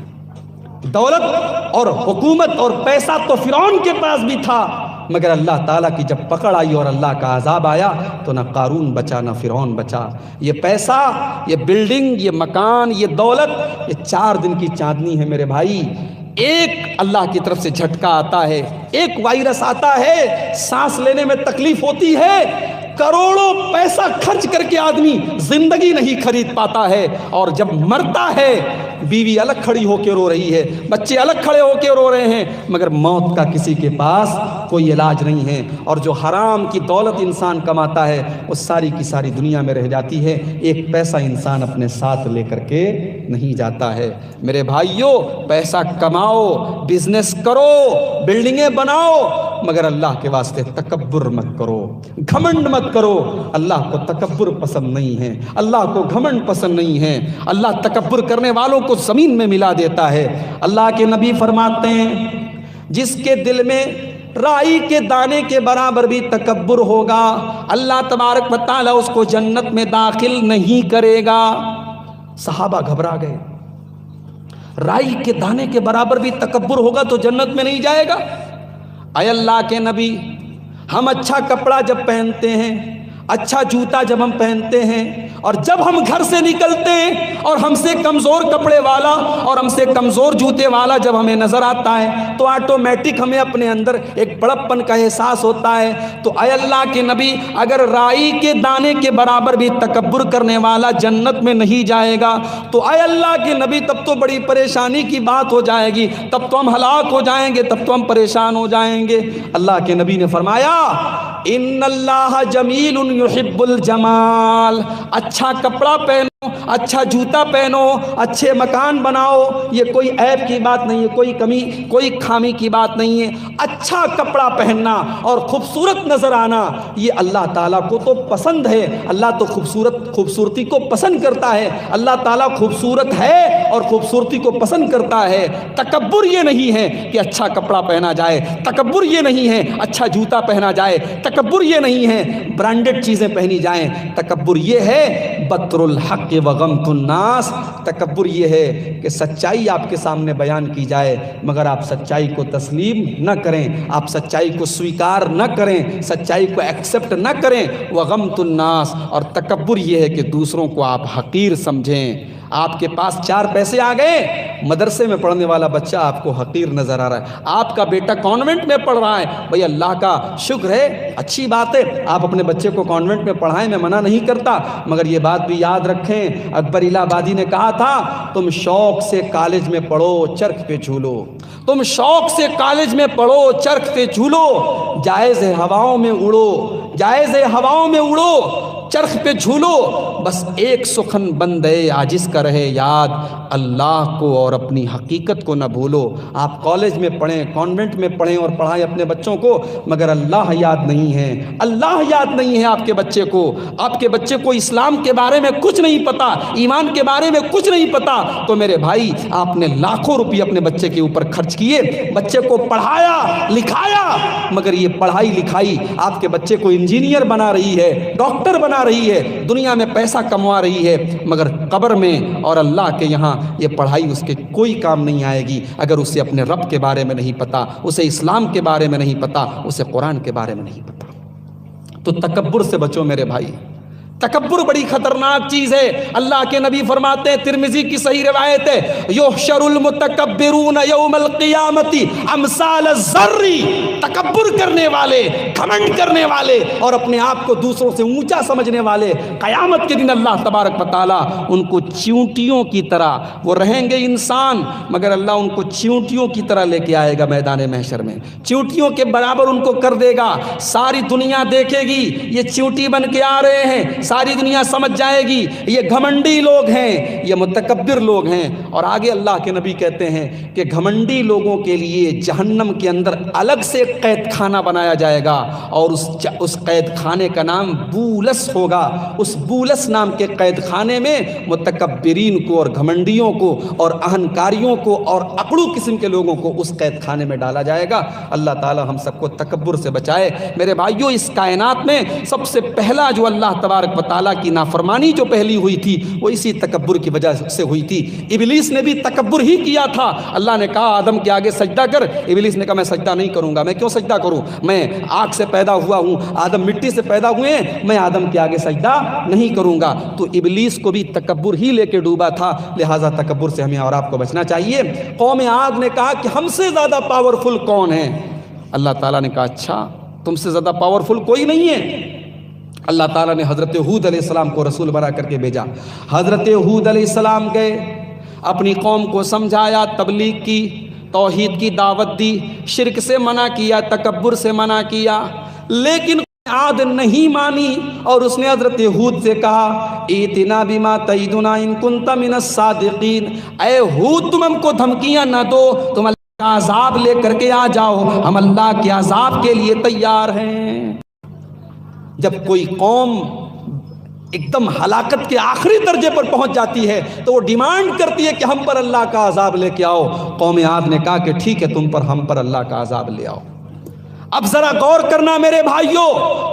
[SPEAKER 1] دولت اور حکومت اور پیسہ تو فرعون کے پاس بھی تھا، مگر اللہ تعالیٰ کی جب پکڑ آئی اور اللہ کا عذاب آیا تو نہ قارون بچا نہ فرعون بچا۔ یہ پیسہ، یہ بلڈنگ، یہ مکان، یہ دولت، یہ 4 دن کی چاندنی ہے میرے بھائی۔ ایک اللہ کی طرف سے جھٹکا آتا ہے، ایک وائرس آتا ہے، سانس لینے میں تکلیف ہوتی ہے، کروڑوں پیسہ خرچ کر کے آدمی زندگی نہیں خرید پاتا ہے، اور جب مرتا ہے بیوی الگ کھڑی ہو کے رو رہی ہے، بچے الگ کھڑے ہو کے رو رہے ہیں، مگر موت کا کسی کے پاس کوئی علاج نہیں ہے۔ اور جو حرام کی دولت انسان کماتا ہے وہ ساری کی ساری دنیا میں رہ جاتی ہے، ایک پیسہ انسان اپنے ساتھ لے کر کے نہیں جاتا ہے۔ میرے بھائیوں، پیسہ کماؤ، بزنس کرو، بلڈنگیں بناؤ، مگر اللہ کے واسطے تکبر مت کرو، گھمنڈ مت کرو۔ اللہ کو تکبر پسند نہیں ہے، اللہ کو گھمنڈ پسند نہیں ہے، اللہ تکبر کرنے والوں کو زمین میں ملا دیتا ہے۔ اللہ کے نبی فرماتے ہیں، جس کے دل میں رائی کے دانے کے برابر بھی تکبر ہوگا، اللہ تبارک و تعالیٰ اس کو جنت میں داخل نہیں کرے گا۔ صحابہ گھبرا گئے، رائی کے دانے کے برابر بھی تکبر ہوگا تو جنت میں نہیں جائے گا؟ اے اللہ کے نبی، ہم اچھا کپڑا جب پہنتے ہیں، اچھا جوتا جب ہم پہنتے ہیں، اور جب ہم گھر سے نکلتے ہیں اور ہم سے کمزور کپڑے والا اور ہم سے کمزور جوتے والا جب ہمیں نظر آتا ہے تو آٹومیٹک ہمیں اپنے اندر ایک بڑپن کا احساس ہوتا ہے۔ تو اے اللہ کے نبی، اگر رائی کے دانے کے برابر بھی تکبر کرنے والا جنت میں نہیں جائے گا تو اے اللہ کے نبی تب تو بڑی پریشانی کی بات ہو جائے گی، تب تو ہم ہلاک ہو جائیں گے، تب تو ہم پریشان ہو جائیں گے۔ اللہ کے نبی نے فرمایا، ان اللہ جمیل یحب الجمال، اچھا کپڑا پہنو، اچھا جوتا پہنو، اچھے مکان بناؤ، یہ کوئی عیب کی بات نہیں ہے، کوئی کمی کوئی خامی کی بات نہیں ہے۔ اچھا کپڑا پہننا اور خوبصورت نظر آنا یہ اللہ تعالیٰ کو تو پسند ہے، اللہ تو خوبصورتی کو پسند کرتا ہے، اللہ تعالیٰ خوبصورت ہے اور خوبصورتی کو پسند کرتا ہے۔ تکبر یہ نہیں ہے کہ اچھا کپڑا پہنا جائے، تکبر یہ نہیں ہے اچھا جوتا پہنا جائے، تکبر یہ نہیں ہے برانڈڈ چیزیں پہنی جائیں، تکبر یہ ہے بطر الحق وغمط الناس، تکبر یہ ہے کہ سچائی آپ کے سامنے بیان کی جائے مگر آپ سچائی کو تسلیم نہ کریں، آپ سچائی کو سویکار نہ کریں، سچائی کو ایکسپٹ نہ کریں۔ وغمط الناس، اور تکبر یہ ہے کہ دوسروں کو آپ حقیر سمجھیں۔ آپ کے پاس 4 پیسے آ گئے، مدرسے میں پڑھنے والا بچہ آپ کو حقیر نظر آ رہا ہے، آپ کا بیٹا کانوینٹ میں پڑھ رہا ہے، بھئی اللہ کا شکر ہے، اچھی بات ہے، آپ اپنے بچے کو کانوینٹ میں پڑھائیں، میں منع نہیں کرتا، مگر یہ بات بھی یاد رکھیں، اکبر الہ آبادی نے کہا تھا تم شوق سے کالج میں پڑھو، چرخ پہ جھولو، تم شوق سے کالج میں پڑھو، چرخ پہ جھولو، جائز ہے ہواؤں میں اڑو، جائز ہے ہواؤں میں اڑو، چرخ پہ جھولو، بس ایک سخن بندے عاجز کا رہے یاد، اللہ کو اور اپنی حقیقت کو نہ بھولو۔ آپ کالج میں پڑھیں، کانوینٹ میں پڑھیں اور پڑھائیں اپنے بچوں کو، مگر اللہ یاد نہیں ہے، اللہ یاد نہیں ہے آپ کے بچے کو، آپ کے بچے کو اسلام کے بارے میں کچھ نہیں پتا، ایمان کے بارے میں کچھ نہیں پتا، تو میرے بھائی آپ نے لاکھوں روپے اپنے بچے کے اوپر خرچ کیے، بچے کو پڑھایا لکھایا، مگر یہ پڑھائی لکھائی آپ کے بچے کو انجینئر بنا رہی ہے، ڈاکٹر بنا رہی ہے، دنیا میں پیسہ کموا رہی ہے، مگر قبر میں اور اللہ کے یہاں یہ پڑھائی اس کے کوئی کام نہیں آئے گی اگر اسے اپنے رب کے بارے میں نہیں پتا، اسے اسلام کے بارے میں نہیں پتا، اسے قرآن کے بارے میں نہیں پتا۔ تو تکبر سے بچو میرے بھائی، تکبر بڑی خطرناک چیز ہے۔ اللہ کے نبی فرماتے ہیں، ترمذی کی صحیح روایت ہے، یحشر المتکبرون یوم القیامت امثال الذر، تکبر کرنے والے، گھمنڈ کرنے والے اور اپنے آپ کو دوسروں سے اونچا سمجھنے والے قیامت کے دن اللہ تبارک و تعالیٰ ان کو چیونٹیوں کی طرح، وہ رہیں گے انسان مگر اللہ ان کو چیونٹیوں کی طرح لے کے آئے گا میدان محشر میں، چیونٹیوں کے برابر ان کو کر دے گا، ساری دنیا دیکھے گی یہ چیونٹی بن کے آ رہے ہیں، ساری دنیا سمجھ جائے گی یہ گھمنڈی لوگ ہیں، یہ متکبر لوگ ہیں۔ اور آگے اللہ کے نبی کہتے ہیں کہ گھمنڈی لوگوں کے لیے جہنم کے اندر الگ سے قید خانہ بنایا جائے گا، اور اس قید خانے کا نام بولس ہوگا، اس بولس نام کے قید خانے میں متکبرین کو اور گھمنڈیوں کو اور اہنکاریوں کو اور اکڑو قسم کے لوگوں کو اس قید خانے میں ڈالا جائے گا۔ اللہ تعالی ہم سب کو تکبر سے بچائے۔ میرے بھائیوں، اس کائنات میں سب سے پہلا جو اللہ تبارک و تعالیٰ کی نافرمانی جو پہلی ہوئی تھی وہ اسی تکبر کی وجہ سے ہوئی تھی۔ ابلیس نے بھی تکبر ہی کیا تھا، اللہ نے کہا آدم کے آگے سجدہ کر، ابلیس نے کہا میں سجدہ نہیں کروں گا، میں کیوں سجدہ کروں، میں آگ سے پیدا ہوا ہوں، آدم مٹی سے پیدا ہوئے ہیں، میں آدم کے آگے سجدہ نہیں کروں گا۔ تو ابلیس کو بھی تکبر ہی لے کے ڈوبا تھا، لہٰذا تکبر سے ہمیں اور آپ کو بچنا چاہیے۔ قوم عاد نے کہا کہ ہم سے زیادہ پاورفل کون ہے؟ اللہ تعالیٰ نے کہا اچھا تم سے زیادہ پاورفل کوئی نہیں ہے۔ اللہ تعالیٰ نے حضرت ہود علیہ السلام کو رسول بنا کر کے بھیجا۔ حضرت ہود علیہ السلام گئے، اپنی قوم کو سمجھایا، تبلیغ کی، توحید کی دعوت دی، شرک سے منع کیا، تکبر سے منع کیا، لیکن عاد نہیں مانی، اور اس نے حضرت ہود سے کہا ایتنا بما تعیدنا ان کنت من الصادقین، اے ہود تم ہم کو دھمکیاں نہ دو، تم اللہ کا عذاب لے کر کے آ جاؤ، ہم اللہ کے عذاب کے لیے تیار ہیں۔ جب کوئی قوم ایک دم ہلاکت کے آخری درجے پر پہنچ جاتی ہے تو وہ ڈیمانڈ کرتی ہے کہ ہم پر اللہ کا عذاب لے کے آؤ۔ قوم عاد نے کہا کہ ٹھیک ہے تم پر ہم پر اللہ کا عذاب لے آؤ۔ اب ذرا غور کرنا میرے بھائیوں،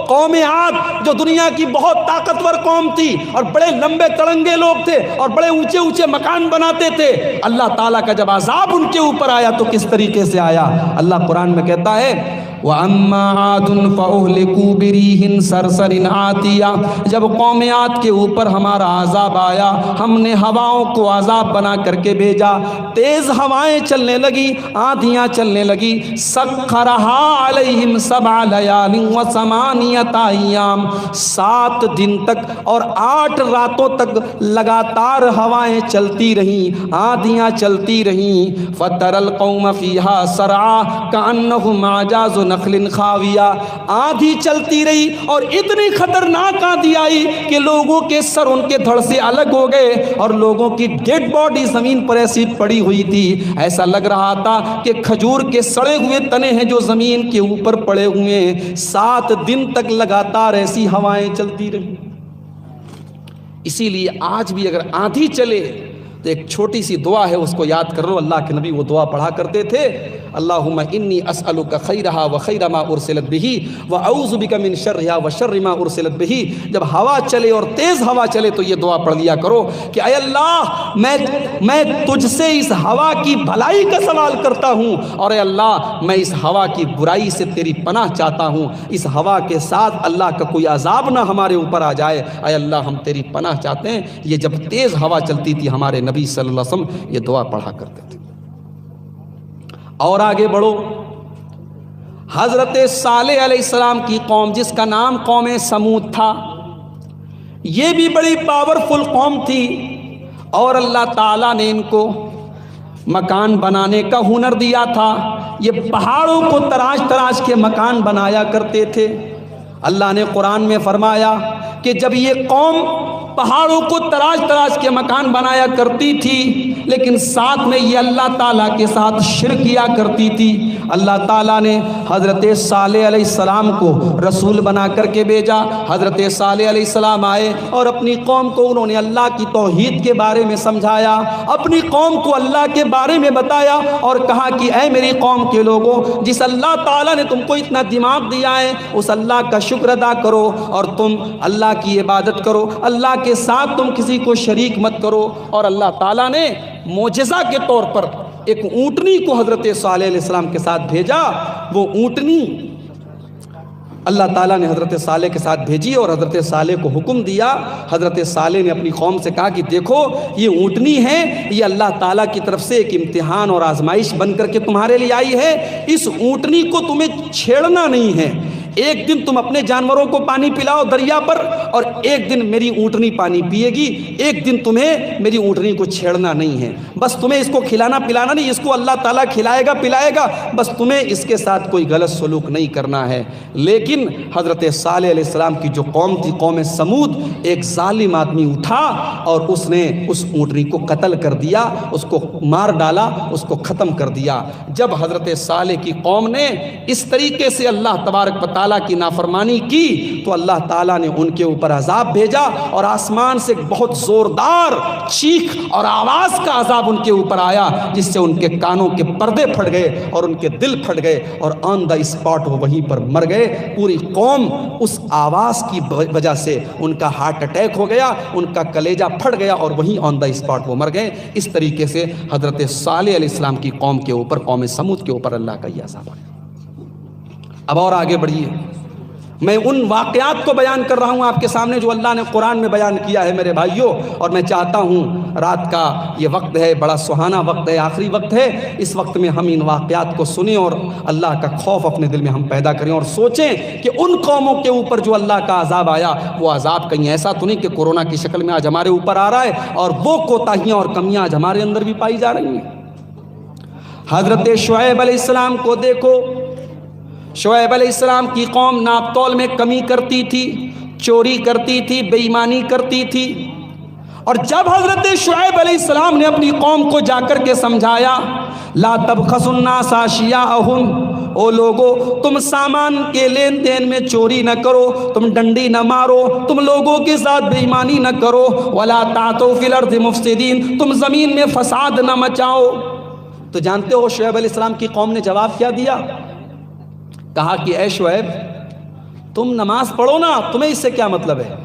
[SPEAKER 1] قوم عاد جو دنیا کی بہت طاقتور قوم تھی اور بڑے لمبے تڑنگے لوگ تھے اور بڑے اونچے اونچے مکان بناتے تھے، اللہ تعالیٰ کا جب عذاب ان کے اوپر آیا تو کس طریقے سے آیا؟ اللہ قرآن میں کہتا ہے وَأَمَّا عَادٌ فَأُهْلِكُوا بِرِيحٍ صَرْصَرٍ عَاتِيَةٍ، جب قوم عاد کے اوپر ہمارا عذاب آیا ہم نے ہواؤں کو عذاب بنا کر کے بھیجا، تیز ہوائیں چلنے لگی، آندھیاں چلنے لگی، سَخَّرَهَا عَلَيْهِمْ سَبْعَ لَيَالٍ وَثَمَانِيَةَ أَيَّامٍ، 7 دن تک اور 8 راتوں تک لگاتار ہوائیں چلتی رہیں، آندھیاں چلتی رہیں۔ فَتَرَى الْقَوْمَ فِيهَا سَرْعَىٰ كَأَنَّهُمْ أَعْجَازُ نخل خاویہ، آندھی چلتی رہی اور اتنی خطرناک آندھی آئی کہ لوگوں کے سر ان کے دھڑ سے الگ ہو گئے اور لوگوں کی ڈیڈ باڈی زمین پر ایسی پڑی ہوئی تھی، ایسا لگ رہا تھا کہ کھجور کے سڑے ہوئے تنے ہیں جو زمین کے اوپر پڑے ہوئے ہیں۔ 7 دن تک لگاتار ایسی ہوائیں چلتی رہی۔ اسی لیے آج بھی اگر آندھی چلے تو ایک چھوٹی سی دعا ہے، اس کو یاد کر لو۔ اللہ کے نبی وہ دعا پڑھا کرتے تھے، اللہم انی اسألک خیرہا وخیر ما ارسلت بہ واعوذ بک من شرہا وشر ما ارسلت بہ۔ جب ہوا چلے اور تیز ہوا چلے تو یہ دعا پڑھ لیا کرو کہ اے اللہ میں تجھ سے اس ہوا کی بھلائی کا سوال کرتا ہوں، اور اے اللہ میں اس ہوا کی برائی سے تیری پناہ چاہتا ہوں۔ اس ہوا کے ساتھ اللہ کا کوئی عذاب نہ ہمارے اوپر آ جائے، اے اللہ ہم تیری پناہ چاہتے ہیں۔ یہ جب تیز ہوا چلتی تھی ہمارے نبی صلی اللہ علیہ وسلم یہ دعا پڑھا کرتے تھے۔ اور آگے بڑھو، حضرت صالح علیہ السلام کی قوم جس کا نام قوم سمود تھا، یہ بھی بڑی پاورفل قوم تھی، اور اللہ تعالیٰ نے ان کو مکان بنانے کا ہنر دیا تھا۔ یہ پہاڑوں کو تراش تراش کے مکان بنایا کرتے تھے۔ اللہ نے قرآن میں فرمایا کہ جب یہ قوم پہاڑوں کو تراش تراش کے مکان بنایا کرتی تھی، لیکن ساتھ میں یہ اللہ تعالیٰ کے ساتھ شرک کیا کرتی تھی، اللہ تعالیٰ نے حضرت صالح علیہ السلام کو رسول بنا کر کے بھیجا۔ حضرت صالح علیہ السلام آئے اور اپنی قوم کو انہوں نے اللہ کی توحید کے بارے میں سمجھایا، اپنی قوم کو اللہ کے بارے میں بتایا، اور کہا کہ اے میری قوم کے لوگوں، جس اللہ تعالیٰ نے تم کو اتنا دماغ دیا ہے اس اللہ کا شکر ادا کرو، اور تم اللہ کی عبادت کرو، اللہ کے ساتھ تم کسی کو شریک مت کرو۔ اور اللہ تعالیٰ نے معجزہ کے طور پر ایک اونٹنی کو حضرت صالح علیہ السلام کے ساتھ بھیجا۔ وہ اونٹنی اللہ تعالیٰ نے حضرت صالح کے ساتھ بھیجی اور حضرت صالح کو حکم دیا۔ حضرت صالح نے اپنی قوم سے کہا کہ دیکھو یہ اونٹنی ہے، یہ اللہ تعالیٰ کی طرف سے ایک امتحان اور آزمائش بن کر کے تمہارے لیے آئی ہے۔ اس اونٹنی کو تمہیں چھیڑنا نہیں ہے، ایک دن تم اپنے جانوروں کو پانی پلاؤ دریا پر، اور ایک دن میری اونٹنی پانی پیے گی، ایک دن تمہیں میری اونٹنی کو چھیڑنا نہیں ہے۔ بس تمہیں اس کو کھلانا پلانا نہیں، اس کو اللہ تعالیٰ کھلائے گا پلائے گا، بس تمہیں اس کے ساتھ کوئی غلط سلوک نہیں کرنا ہے۔ لیکن حضرت صالح علیہ السلام کی جو قوم تھی، قوم سمود، ایک ظالم آدمی اٹھا اور اس نے اس اونٹنی کو قتل کر دیا، اس کو مار ڈالا، اس کو ختم کر دیا۔ جب حضرت صالح کی قوم نے اس طریقے سے اللہ تبارک و تعالیٰ کی نافرمانی کی تو اللہ تعالیٰ نے ان کے اوپر عذاب بھیجا، اور آسمان سے بہت زوردار چیخ اور آواز کا عذاب ان کے اوپر آیا، جس سے ان کے کانوں کے پردے پھٹ گئے اور ان کے دل پھٹ گئے، اور آن دا اسپاٹ وہ وہیں پر مر گئے۔ پوری قوم اس آواز کی وجہ سے ان کا ہارٹ اٹیک ہو گیا، ان کا کلیجہ پھٹ گیا، اور وہیں آن دا اسپاٹ وہ مر گئے۔ اس طریقے سے حضرت صالح علیہ السلام کی قوم کے اوپر، قوم سمود کے اوپر اللہ کا یہ عذاب آیا۔ اب اور آگے بڑھیے، میں ان واقعات کو بیان کر رہا ہوں آپ کے سامنے جو اللہ نے قرآن میں بیان کیا ہے میرے بھائیوں، اور میں چاہتا ہوں رات کا یہ وقت ہے، بڑا سہانا وقت ہے، آخری وقت ہے، اس وقت میں ہم ان واقعات کو سنیں اور اللہ کا خوف اپنے دل میں ہم پیدا کریں، اور سوچیں کہ ان قوموں کے اوپر جو اللہ کا عذاب آیا، وہ عذاب کہیں ایسا تو نہیں کہ کورونا کی شکل میں آج ہمارے اوپر آ رہا ہے، اور وہ کوتاہیاں اور کمیاں آج ہمارے اندر بھی پائی جا رہی ہیں۔ حضرت شعیب علیہ السلام کو دیکھو، شعیب علیہ السلام کی قوم ناپ تول میں کمی کرتی تھی، چوری کرتی تھی، بے ایمانی کرتی تھی، اور جب حضرت شعیب علیہ السلام نے اپنی قوم کو جا کر کے سمجھایا، لا تبخسوا الناس اشیاءہم، او لوگو تم سامان کے لین دین میں چوری نہ کرو، تم ڈنڈی نہ مارو، تم لوگوں کے ساتھ بے ایمانی نہ کرو، ولا تعثوا فی الارض مفسدین، تم زمین میں فساد نہ مچاؤ۔ تو جانتے ہو شعیب علیہ السلام کی قوم نے جواب کیا دیا؟ کہا کہ اے شعیب تم نماز پڑھو نا، تمہیں اس سے کیا مطلب ہے؟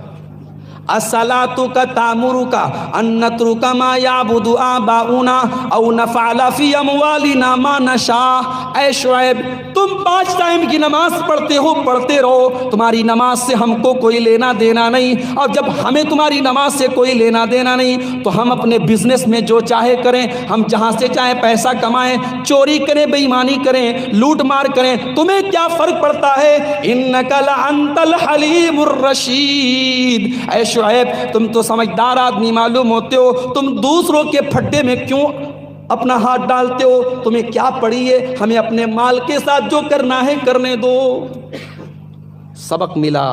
[SPEAKER 1] الصلاۃ کا تامرک ان نترک ما یعبد آباؤنا او نفعل فی اموالنا ما نشاء۔ اے شعیب تم 5 ٹائم کی نماز پڑھتے ہو، پڑھتے رہو، تمہاری نماز سے ہم کو کوئی لینا دینا نہیں، اور جب ہمیں تمہاری نماز سے کوئی لینا دینا نہیں تو ہم اپنے بزنس میں جو چاہے کریں، ہم جہاں سے چاہیں پیسہ کمائیں، چوری کریں، بے ایمانی کریں، لوٹ مار کریں، تمہیں کیا فرق پڑتا ہے؟ انک لانت الحلیم الرشید۔ اے شعیب تم تو سمجھدار آدمی معلوم ہوتے ہو، تم دوسروں کے پھڈے میں کیوں اپنا ہاتھ ڈالتے ہو، تمہیں کیا پڑی ہے، ہمیں اپنے مال کے ساتھ جو کرنا ہے کرنے دو۔ سبق ملا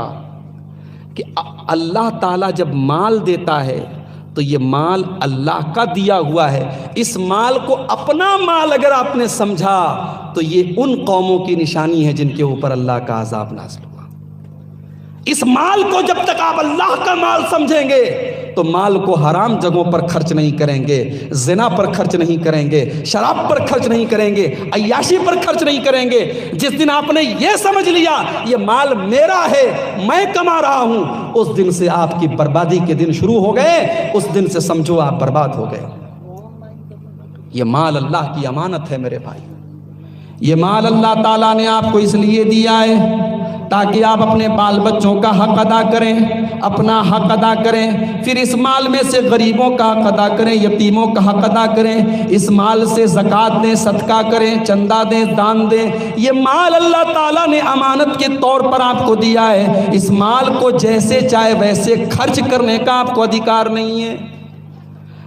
[SPEAKER 1] کہ اللہ تعالیٰ جب مال دیتا ہے تو یہ مال اللہ کا دیا ہوا ہے۔ اس مال کو اپنا مال اگر آپ نے سمجھا تو یہ ان قوموں کی نشانی ہے جن کے اوپر اللہ کا عذاب نازل ہوا۔ اس مال کو جب تک آپ اللہ کا مال سمجھیں گے تو مال کو حرام جگہوں پر خرچ نہیں کریں گے، زنا پر خرچ نہیں کریں گے، شراب پر خرچ نہیں کریں گے، عیاشی پر خرچ نہیں کریں گے۔ جس دن آپ نے یہ سمجھ لیا یہ مال میرا ہے، میں کما رہا ہوں، اس دن سے آپ کی بربادی کے دن شروع ہو گئے، اس دن سے سمجھو آپ برباد ہو گئے۔ یہ مال اللہ کی امانت ہے میرے بھائی، یہ مال اللہ تعالیٰ نے آپ کو اس لیے دیا ہے تاکہ آپ اپنے بال بچوں کا حق ادا کریں، اپنا حق ادا کریں، پھر اس مال میں سے غریبوں کا حق ادا کریں، یتیموں کا حق ادا کریں، اس مال سے زکوٰۃ دیں، صدقہ کریں، چندہ دیں، دان دیں۔ یہ مال اللہ تعالیٰ نے امانت کے طور پر آپ کو دیا ہے، اس مال کو جیسے چاہے ویسے خرچ کرنے کا آپ کو ادھیکار نہیں ہے۔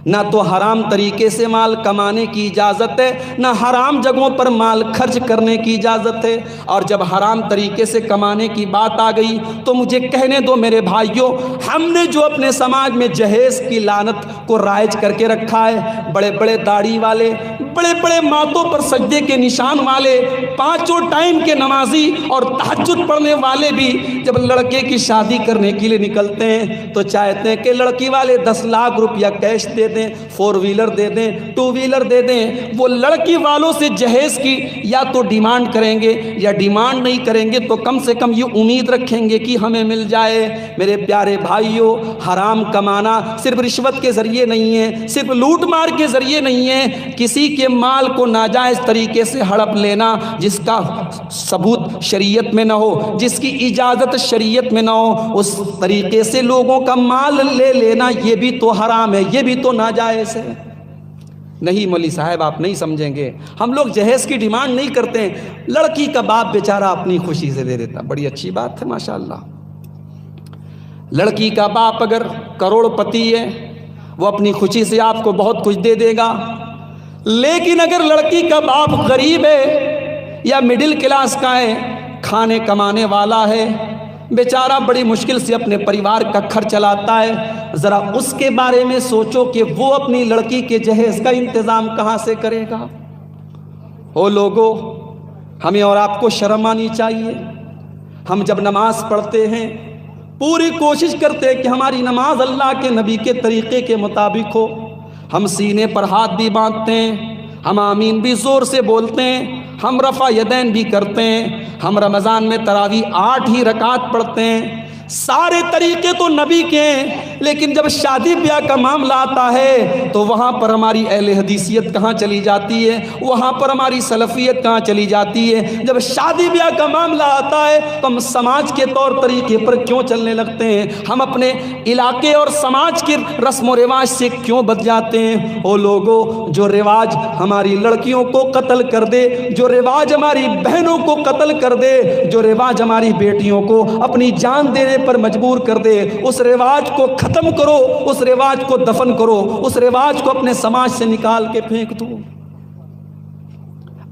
[SPEAKER 1] نہ تو حرام طریقے سے مال کمانے کی اجازت ہے، نہ حرام جگہوں پر مال خرچ کرنے کی اجازت ہے۔ اور جب حرام طریقے سے کمانے کی بات آ گئی تو مجھے کہنے دو میرے بھائیوں، ہم نے جو اپنے سماج میں جہیز کی لعنت کو رائج کر کے رکھا ہے، بڑے بڑے داڑھی والے، بڑے بڑے ماتھوں پر سجدے کے نشان والے، پانچوں ٹائم کے نمازی اور تہجد پڑھنے والے بھی جب لڑکے کی شادی کرنے کے لیے نکلتے ہیں تو چاہتے ہیں کہ لڑکی والے 10 لاکھ روپیہ کیش دے دیں، 4 ویلر دے دیں، 2 ویلر دے دیں۔ وہ لڑکی والوں سے جہیز کی یا تو ڈیمانڈ کریں گے، یا ڈیمانڈ نہیں کریں گے تو کم سے کم یہ امید رکھیں گے کہ ہمیں مل جائے۔ میرے پیارے بھائیوں، حرام کمانا صرف رشوت کے ذریعے نہیں ہے، صرف لوٹ مار کے ذریعے نہیں ہے، کسی کے مال کو ناجائز طریقے سے ہڑپ لینا جس کا ثبوت شریعت میں نہ ہو، جس کی اجازت شریعت میں نہ ہو، اس طریقے سے لوگوں کا مال لے لینا یہ بھی تو حرام ہے، یہ بھی تو ناجائز ہے۔ نہیں مولوی صاحب آپ نہیں سمجھیں گے، ہم لوگ جہیز کی ڈیمانڈ نہیں کرتے ہیں، لڑکی کا باپ بیچارہ اپنی خوشی سے دے دیتا، بڑی اچھی بات ہے ماشاءاللہ۔ لڑکی کا باپ اگر کروڑ پتی ہے وہ اپنی خوشی سے آپ کو بہت کچھ دے دے گا، لیکن اگر لڑکی کا باپ غریب ہے یا مڈل کلاس کا ہے، کھانے کمانے والا ہے، بیچارہ بڑی مشکل سے اپنے پریوار کا خرچ چلاتا ہے، ذرا اس کے بارے میں سوچو کہ وہ اپنی لڑکی کے جہیز کا انتظام کہاں سے کرے گا۔ او لوگو، ہمیں اور آپ کو شرم آنی چاہیے۔ ہم جب نماز پڑھتے ہیں پوری کوشش کرتے ہیں کہ ہماری نماز اللہ کے نبی کے طریقے کے مطابق ہو، ہم سینے پر ہاتھ بھی باندھتے ہیں، ہم آمین بھی زور سے بولتے ہیں، ہم رفع یدین بھی کرتے ہیں، ہم رمضان میں تراویح 8 ہی رکعات پڑھتے ہیں، سارے طریقے تو نبی کے ہیں، لیکن جب شادی بیاہ کا معاملہ آتا ہے تو وہاں پر ہماری اہل حدیثیت کہاں چلی جاتی ہے، وہاں پر ہماری سلفیت کہاں چلی جاتی ہے۔ جب شادی بیاہ کا معاملہ آتا ہے تو ہم سماج کے طور طریقے پر کیوں چلنے لگتے ہیں، ہم اپنے علاقے اور سماج کے رسم و رواج سے کیوں بد جاتے ہیں۔ او لوگو، جو رواج ہماری لڑکیوں کو قتل کر دے، جو رواج ہماری بہنوں کو قتل کر دے، جو رواج ہماری بیٹیوں کو اپنی جان دینے پر مجبور کر دے، اس رواج کو ختم کرو، اس رواج کو دفن کرو، اس رواج کو اپنے سماج سے نکال کے پھینک دو۔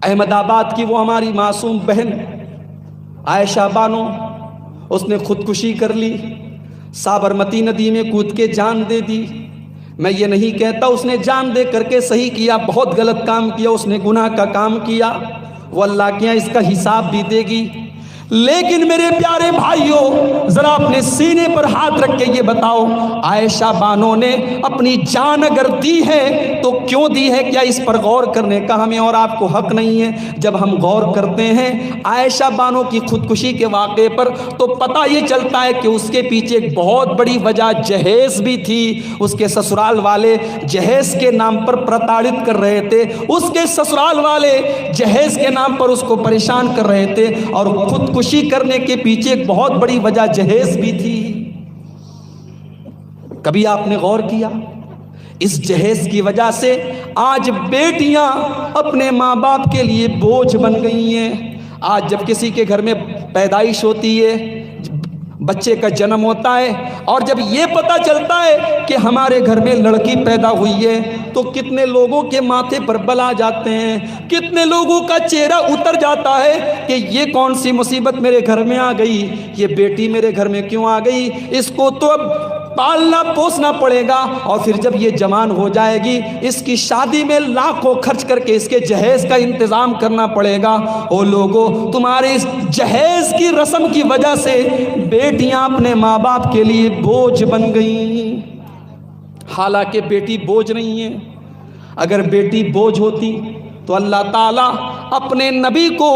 [SPEAKER 1] احمد آباد کی وہ ہماری معصوم بہن عائشہ بانو، اس نے خودکشی کر لی، سابرمتی ندی میں کود کے جان دے دی۔ میں یہ نہیں کہتا اس نے جان دے کر کے صحیح کیا، بہت غلط کام کیا، اس نے گناہ کا کام کیا، وہ اللہ کے یہاں اس کا حساب بھی دے گی۔ لیکن میرے پیارے بھائیوں، ذرا اپنے سینے پر ہاتھ رکھ کے یہ بتاؤ، عائشہ بانو نے اپنی جان اگر دی ہے تو کیوں دی ہے؟ کیا اس پر غور کرنے کا ہمیں اور آپ کو حق نہیں ہے؟ جب ہم غور کرتے ہیں عائشہ بانو کی خودکشی کے واقعے پر تو پتہ یہ چلتا ہے کہ اس کے پیچھے ایک بہت بڑی وجہ جہیز بھی تھی۔ اس کے سسرال والے جہیز کے نام پر پرتاڑت کر رہے تھے، اس کے سسرال والے جہیز کے نام پر اس کو پریشان کر رہے تھے، اور خودکشی کرنے کے پیچھے ایک بہت بڑی وجہ جہیز بھی تھی۔ کبھی آپ نے غور کیا؟ اس جہیز کی وجہ سے آج بیٹیاں اپنے ماں باپ کے لیے بوجھ بن گئی ہیں۔ آج جب کسی کے گھر میں پیدائش ہوتی ہے، بچے کا جنم ہوتا ہے اور جب یہ پتہ چلتا ہے کہ ہمارے گھر میں لڑکی پیدا ہوئی ہے تو کتنے لوگوں کے ماتھے پر بل آ جاتے ہیں، کتنے لوگوں کا چہرہ اتر جاتا ہے کہ یہ کون سی مصیبت میرے گھر میں آ گئی، یہ بیٹی میرے گھر میں کیوں آ گئی، اس کو تو اب پالنا پوسنا پڑے گا، اور پھر جب یہ جوان ہو جائے گی اس کی شادی میں لاکھوں خرچ کر کے اس کے جہیز کا انتظام کرنا پڑے گا۔ او لوگوں، تمہارے اس جہیز کی رسم کی وجہ سے بیٹیاں اپنے ماں باپ کے لیے بوجھ بن گئیں، حالانکہ بیٹی بوجھ نہیں ہے۔ اگر بیٹی بوجھ ہوتی تو اللہ تعالیٰ اپنے نبی کو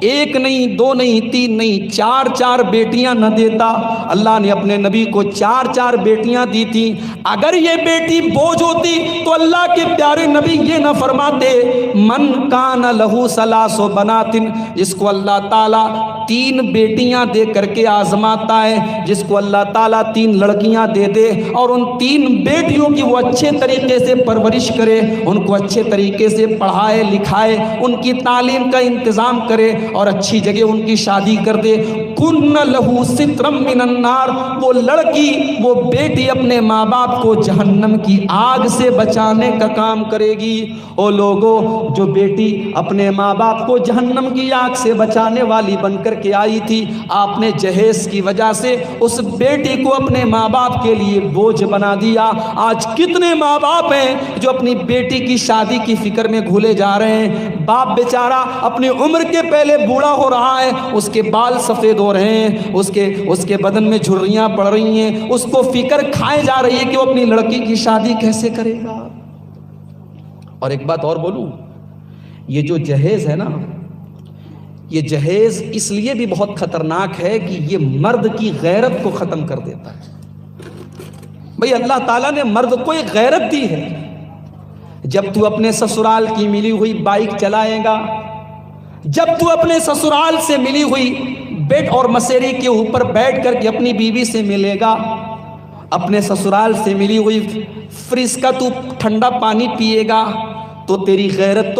[SPEAKER 1] ایک نہیں، دو نہیں، تین نہیں، چار چار بیٹیاں نہ دیتا۔ اللہ نے اپنے نبی کو چار چار بیٹیاں دی تھیں۔ اگر یہ بیٹی بوجھ ہوتی تو اللہ کے پیارے نبی یہ نہ فرماتے من کان لہو ثلاث بنات، جس کو اللہ تعالیٰ تین بیٹیاں دے کر کے آزماتا ہے، جس کو اللہ تعالیٰ تین لڑکیاں دے دے اور ان تین بیٹیوں کی وہ اچھے طریقے سے پرورش کرے، ان کو اچھے طریقے سے پڑھائے لکھائے، ان کی تعلیم کا انتظام کرے اور اچھی جگہ ان کی شادی کر دے، کن لہو سترم من النار، وہ لڑکی وہ بیٹی اپنے ماں باپ کو جہنم کی آگ سے بچانے کا کام کرے گی۔ او لوگوں، جو بیٹی اپنے ماں باپ کو جہنم کی آگ سے بچانے والی بن کر کے آئی تھی، آپ نے جہیز کی وجہ سے اس بیٹی کو اپنے ماں باپ کے لیے بوجھ بنا دیا۔ آج کتنے ماں باپ ہیں جو اپنی بیٹی کی شادی کی فکر میں گھلے جا رہے ہیں، باپ بیچارہ اپنی عمر کے پہلے بوڑھا ہو رہا ہے، اس کے بال سفید ہو رہے ہیں، اس کے بدن میں جھریاں پڑ رہی ہیں، اس کو فکر کھائے جا رہی ہے کہ وہ اپنی لڑکی کی شادی کیسے کرے گا۔ اور ایک بات اور بولوں، یہ جو جہیز ہے نا، یہ جہیز اس لیے بھی بہت خطرناک ہے کہ یہ مرد کی غیرت کو ختم کر دیتا ہے۔ بھئی اللہ تعالیٰ نے مرد کو ایک غیرت دی ہے۔ جب تو اپنے سسرال کی ملی ہوئی بائک چلائے گا، جب تو اپنے سسرال سے ملی ہوئی بیڈ اور مسیری کے اوپر بیٹھ کر کے اپنی بیوی سے ملے گا، اپنے سسرال سے ملی ہوئی فریج کا تو ٹھنڈا پانی پیے گا، تو تیری غیرت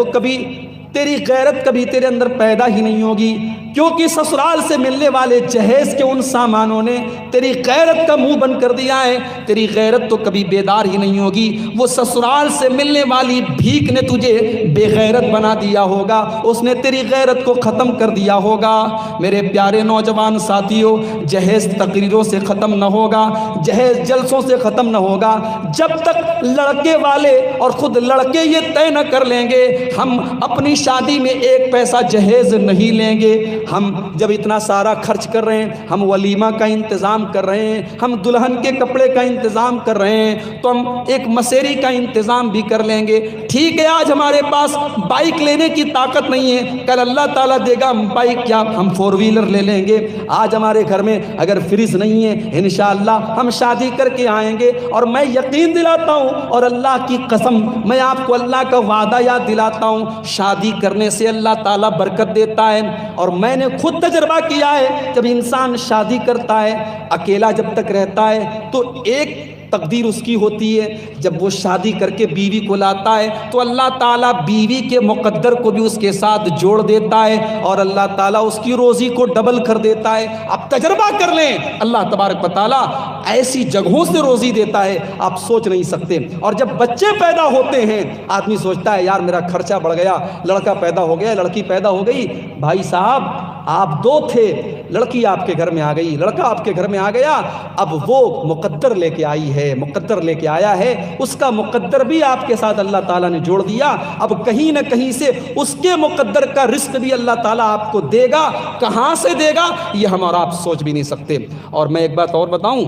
[SPEAKER 1] کبھی تیرے اندر پیدا ہی نہیں ہوگی، کیونکہ سسرال سے ملنے والے جہیز کے ان سامانوں نے تیری غیرت کا منہ بند کر دیا ہے۔ تیری غیرت تو کبھی بیدار ہی نہیں ہوگی، وہ سسرال سے ملنے والی بھیک نے تجھے بے غیرت بنا دیا ہوگا، اس نے تیری غیرت کو ختم کر دیا ہوگا۔ میرے پیارے نوجوان ساتھیوں، جہیز تقریروں سے ختم نہ ہوگا، جہیز جلسوں سے ختم نہ ہوگا، جب تک لڑکے والے اور خود لڑکے یہ طے نہ کر لیں گے ہم اپنی شادی میں ایک پیسہ جہیز نہیں لیں گے۔ ہم جب اتنا سارا خرچ کر رہے ہیں، ہم ولیمہ کا انتظام کر رہے ہیں، ہم دلہن کے کپڑے کا انتظام کر رہے ہیں، تو ہم ایک مسیری کا انتظام بھی کر لیں گے۔ ٹھیک ہے، آج ہمارے پاس بائک لینے کی طاقت نہیں ہے، کل اللہ تعالیٰ دے گا ہم بائک کیا ہم 4 ویلر لے لیں گے۔ آج ہمارے گھر میں اگر فریج نہیں ہے، انشاءاللہ ہم شادی کر کے آئیں گے، اور میں یقین دلاتا ہوں اور اللہ کی قسم میں آپ کو اللہ کا وعدہ یاد دلاتا ہوں، شادی کرنے سے اللہ تعالیٰ برکت دیتا ہے۔ اور میں نے خود تجربہ کیا ہے، جب انسان شادی کرتا ہے، اکیلا جب تک رہتا ہے تو ایک تقدیر اس کی ہوتی ہے، جب وہ شادی کر کے بیوی کو لاتا ہے تو اللہ تعالیٰ بیوی کے مقدر کو بھی اس کے ساتھ جوڑ دیتا ہے، اور اللہ تعالیٰ اس کی روزی کو ڈبل کر دیتا ہے۔ آپ تجربہ کر لیں، اللہ تبارک و تعالیٰ ایسی جگہوں سے روزی دیتا ہے آپ سوچ نہیں سکتے۔ اور جب بچے پیدا ہوتے ہیں، آدمی سوچتا ہے یار میرا خرچہ بڑھ گیا، لڑکا پیدا ہو گیا، لڑکی پیدا ہو گئی، بھائی صاحب آپ 2 تھے، لڑکی آپ کے گھر میں آ گئی، لڑکا آپ کے گھر میں آ گیا، اب وہ مقدر لے کے آئی ہے، مقدر لے کے آیا ہے، اس کا مقدر بھی آپ کے ساتھ اللہ تعالیٰ نے جوڑ دیا۔ اب کہیں نہ کہیں سے اس کے مقدر کا رزق بھی اللہ تعالیٰ آپ کو دے گا، کہاں سے دے گا یہ ہم اور آپ سوچ بھی نہیں سکتے۔ اور میں ایک بات اور بتاؤں،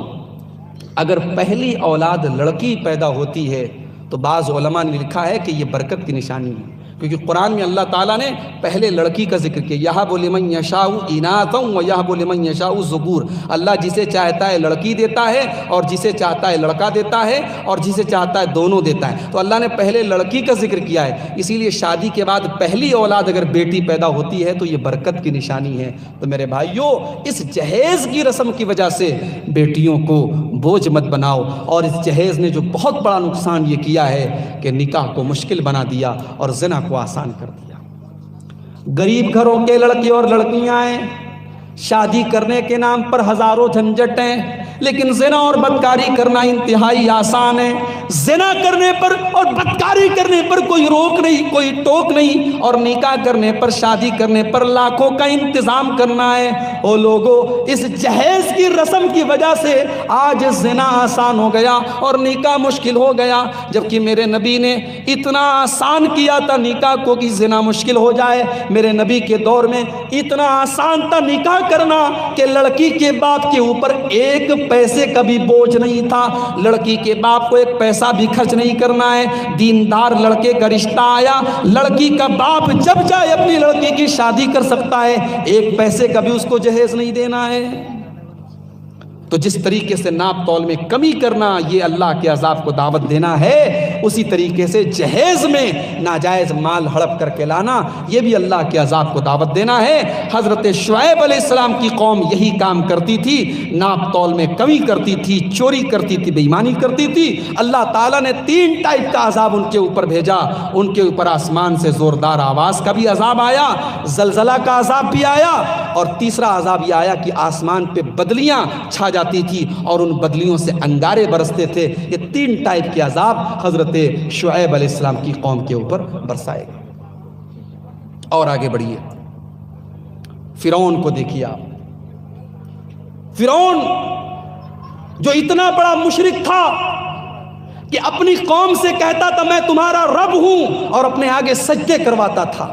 [SPEAKER 1] اگر پہلی اولاد لڑکی پیدا ہوتی ہے تو بعض علماء نے لکھا ہے کہ یہ برکت کی نشانی ہے، کیونکہ قرآن میں اللہ تعالیٰ نے پہلے لڑکی کا ذکر کیا، یہب لمن یشاء اناثا ویہب لمن یشاء الذکور، اللہ جسے چاہتا ہے لڑکی دیتا ہے اور جسے چاہتا ہے لڑکا دیتا ہے اور جسے چاہتا ہے دونوں دیتا ہے، تو اللہ نے پہلے لڑکی کا ذکر کیا ہے، اسی لیے شادی کے بعد پہلی اولاد اگر بیٹی پیدا ہوتی ہے تو یہ برکت کی نشانی ہے۔ تو میرے بھائیوں، اس جہیز کی رسم کی وجہ سے بیٹیوں کو بوجھ مت بناؤ، اور اس جہیز نے جو بہت بڑا نقصان یہ کیا ہے کہ نکاح کو مشکل بنا دیا اور زنا کو آسان کر دیا۔ غریب گھروں کے لڑکے اور لڑکیاں ہیں، شادی کرنے کے نام پر ہزاروں جھنجٹیں، لیکن زنا اور بدکاری کرنا انتہائی آسان ہے۔ زنا کرنے پر اور بدکاری کرنے پر کوئی روک نہیں، کوئی ٹوک نہیں، اور نکاح کرنے پر، شادی کرنے پر لاکھوں کا انتظام کرنا ہے۔ او لوگوں، اس جہیز کی رسم کی وجہ سے آج زنا آسان ہو گیا اور نکاح مشکل ہو گیا، جبکہ میرے نبی نے اتنا آسان کیا تھا نکاح کو کہ زنا مشکل ہو جائے۔ میرے نبی کے دور میں اتنا آسان تھا نکاح کرنا کہ لڑکی کے باپ کے اوپر ایک پیسے کا بھی بوجھ نہیں تھا۔ لڑکی کے باپ کو ایک پیسہ بھی خرچ نہیں کرنا ہے۔ دیندار لڑکے کا رشتہ آیا، لڑکی کا باپ جب چاہے اپنی لڑکی کی شادی کر سکتا ہے، ایک پیسے کا بھی اس کو جہیز نہیں دینا ہے۔ تو جس طریقے سے ناپ تول میں کمی کرنا یہ اللہ کے عذاب کو دعوت دینا ہے، اسی طریقے سے جہیز میں ناجائز مال ہڑپ کر کے لانا یہ بھی اللہ کے عذاب کو دعوت دینا ہے۔ حضرت شعیب علیہ السلام کی قوم یہی کام کرتی تھی، ناپ تول میں کمی کرتی تھی، چوری کرتی تھی، بے ایمانی کرتی تھی۔ اللہ تعالیٰ نے 3 ٹائپ کا عذاب ان کے اوپر بھیجا۔ ان کے اوپر آسمان سے زوردار آواز کا بھی عذاب آیا، زلزلہ کا عذاب بھی آیا، اور تیسرا عذاب یہ آیا کہ آسمان پہ بدلیاں چھا جاتی تھی اور ان بدلیوں سے انگارے برستے تھے۔ یہ 3 ٹائپ کے عذاب حضرت شعیب علیہ السلام کی قوم کے اوپر برسائے گئے۔ اور آگے بڑھیے، فرعون کو دیکھیے آپ۔ فرعون جو اتنا بڑا مشرک تھا کہ اپنی قوم سے کہتا تھا میں تمہارا رب ہوں، اور اپنے آگے سجدے کرواتا تھا۔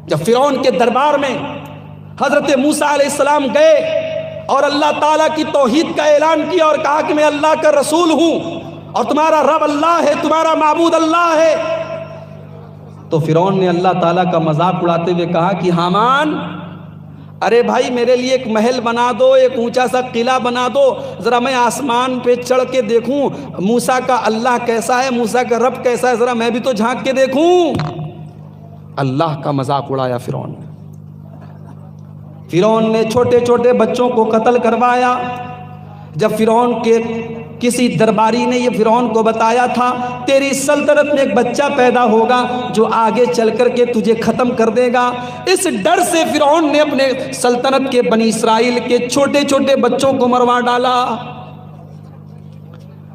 [SPEAKER 1] جب فرعون کے دربار میں حضرت موسیٰ علیہ السلام گئے اور اللہ تعالیٰ کی توحید کا اعلان کیا اور کہا کہ میں اللہ کا رسول ہوں اور تمہارا رب اللہ ہے، تمہارا معبود اللہ ہے، تو فرعون نے اللہ تعالیٰ کا مذاق اڑاتے ہوئے کہا کہ حامان، ارے بھائی میرے لیے ایک محل بنا دو، ایک اونچا سا قلعہ بنا دو، ذرا میں آسمان پہ چڑھ کے دیکھوں موسیٰ کا اللہ کیسا ہے، موسیٰ کا رب کیسا ہے، ذرا میں بھی تو جھانک کے دیکھوں۔ اللہ کا مذاق اڑایا فرعون نے۔ فرعون نے چھوٹے چھوٹے بچوں کو قتل کروایا۔ جب فرعون کے کسی درباری نے یہ فرعون کو بتایا تھا تیری سلطنت میں ایک بچہ پیدا ہوگا جو آگے چل کر کے تجھے ختم کر دے گا، اس ڈر سے فرعون نے اپنے سلطنت کے بنی اسرائیل کے چھوٹے چھوٹے بچوں کو مروا ڈالا۔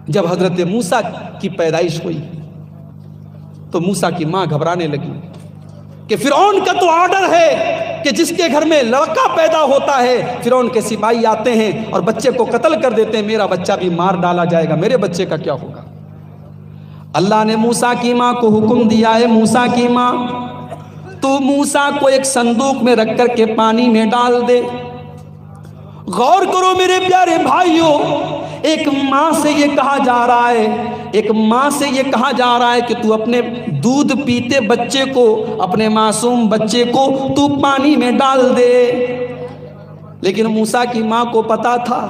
[SPEAKER 1] جب حضرت موسیٰ کی پیدائش ہوئی تو موسیٰ کی ماں گھبرانے لگی کہ فرعون کا تو آرڈر ہے کہ جس کے گھر میں لڑکا پیدا ہوتا ہے فرعون کے سپاہی آتے ہیں اور بچے کو قتل کر دیتے ہیں، میرا بچہ بھی مار ڈالا جائے گا، میرے بچے کا کیا ہوگا؟ اللہ نے موسیٰ کی ماں کو حکم دیا ہے، موسیٰ کی ماں تو موسیٰ کو ایک صندوق میں رکھ کر کے پانی میں ڈال دے۔ غور کرو میرے پیارے بھائیوں، ایک ماں سے یہ کہا جا رہا ہے، ایک ماں سے یہ کہا جا رہا ہے کہ تو اپنے دودھ پیتے بچے کو، اپنے معصوم بچے کو تو پانی میں ڈال دے۔ لیکن موسیٰ کی ماں کو پتا تھا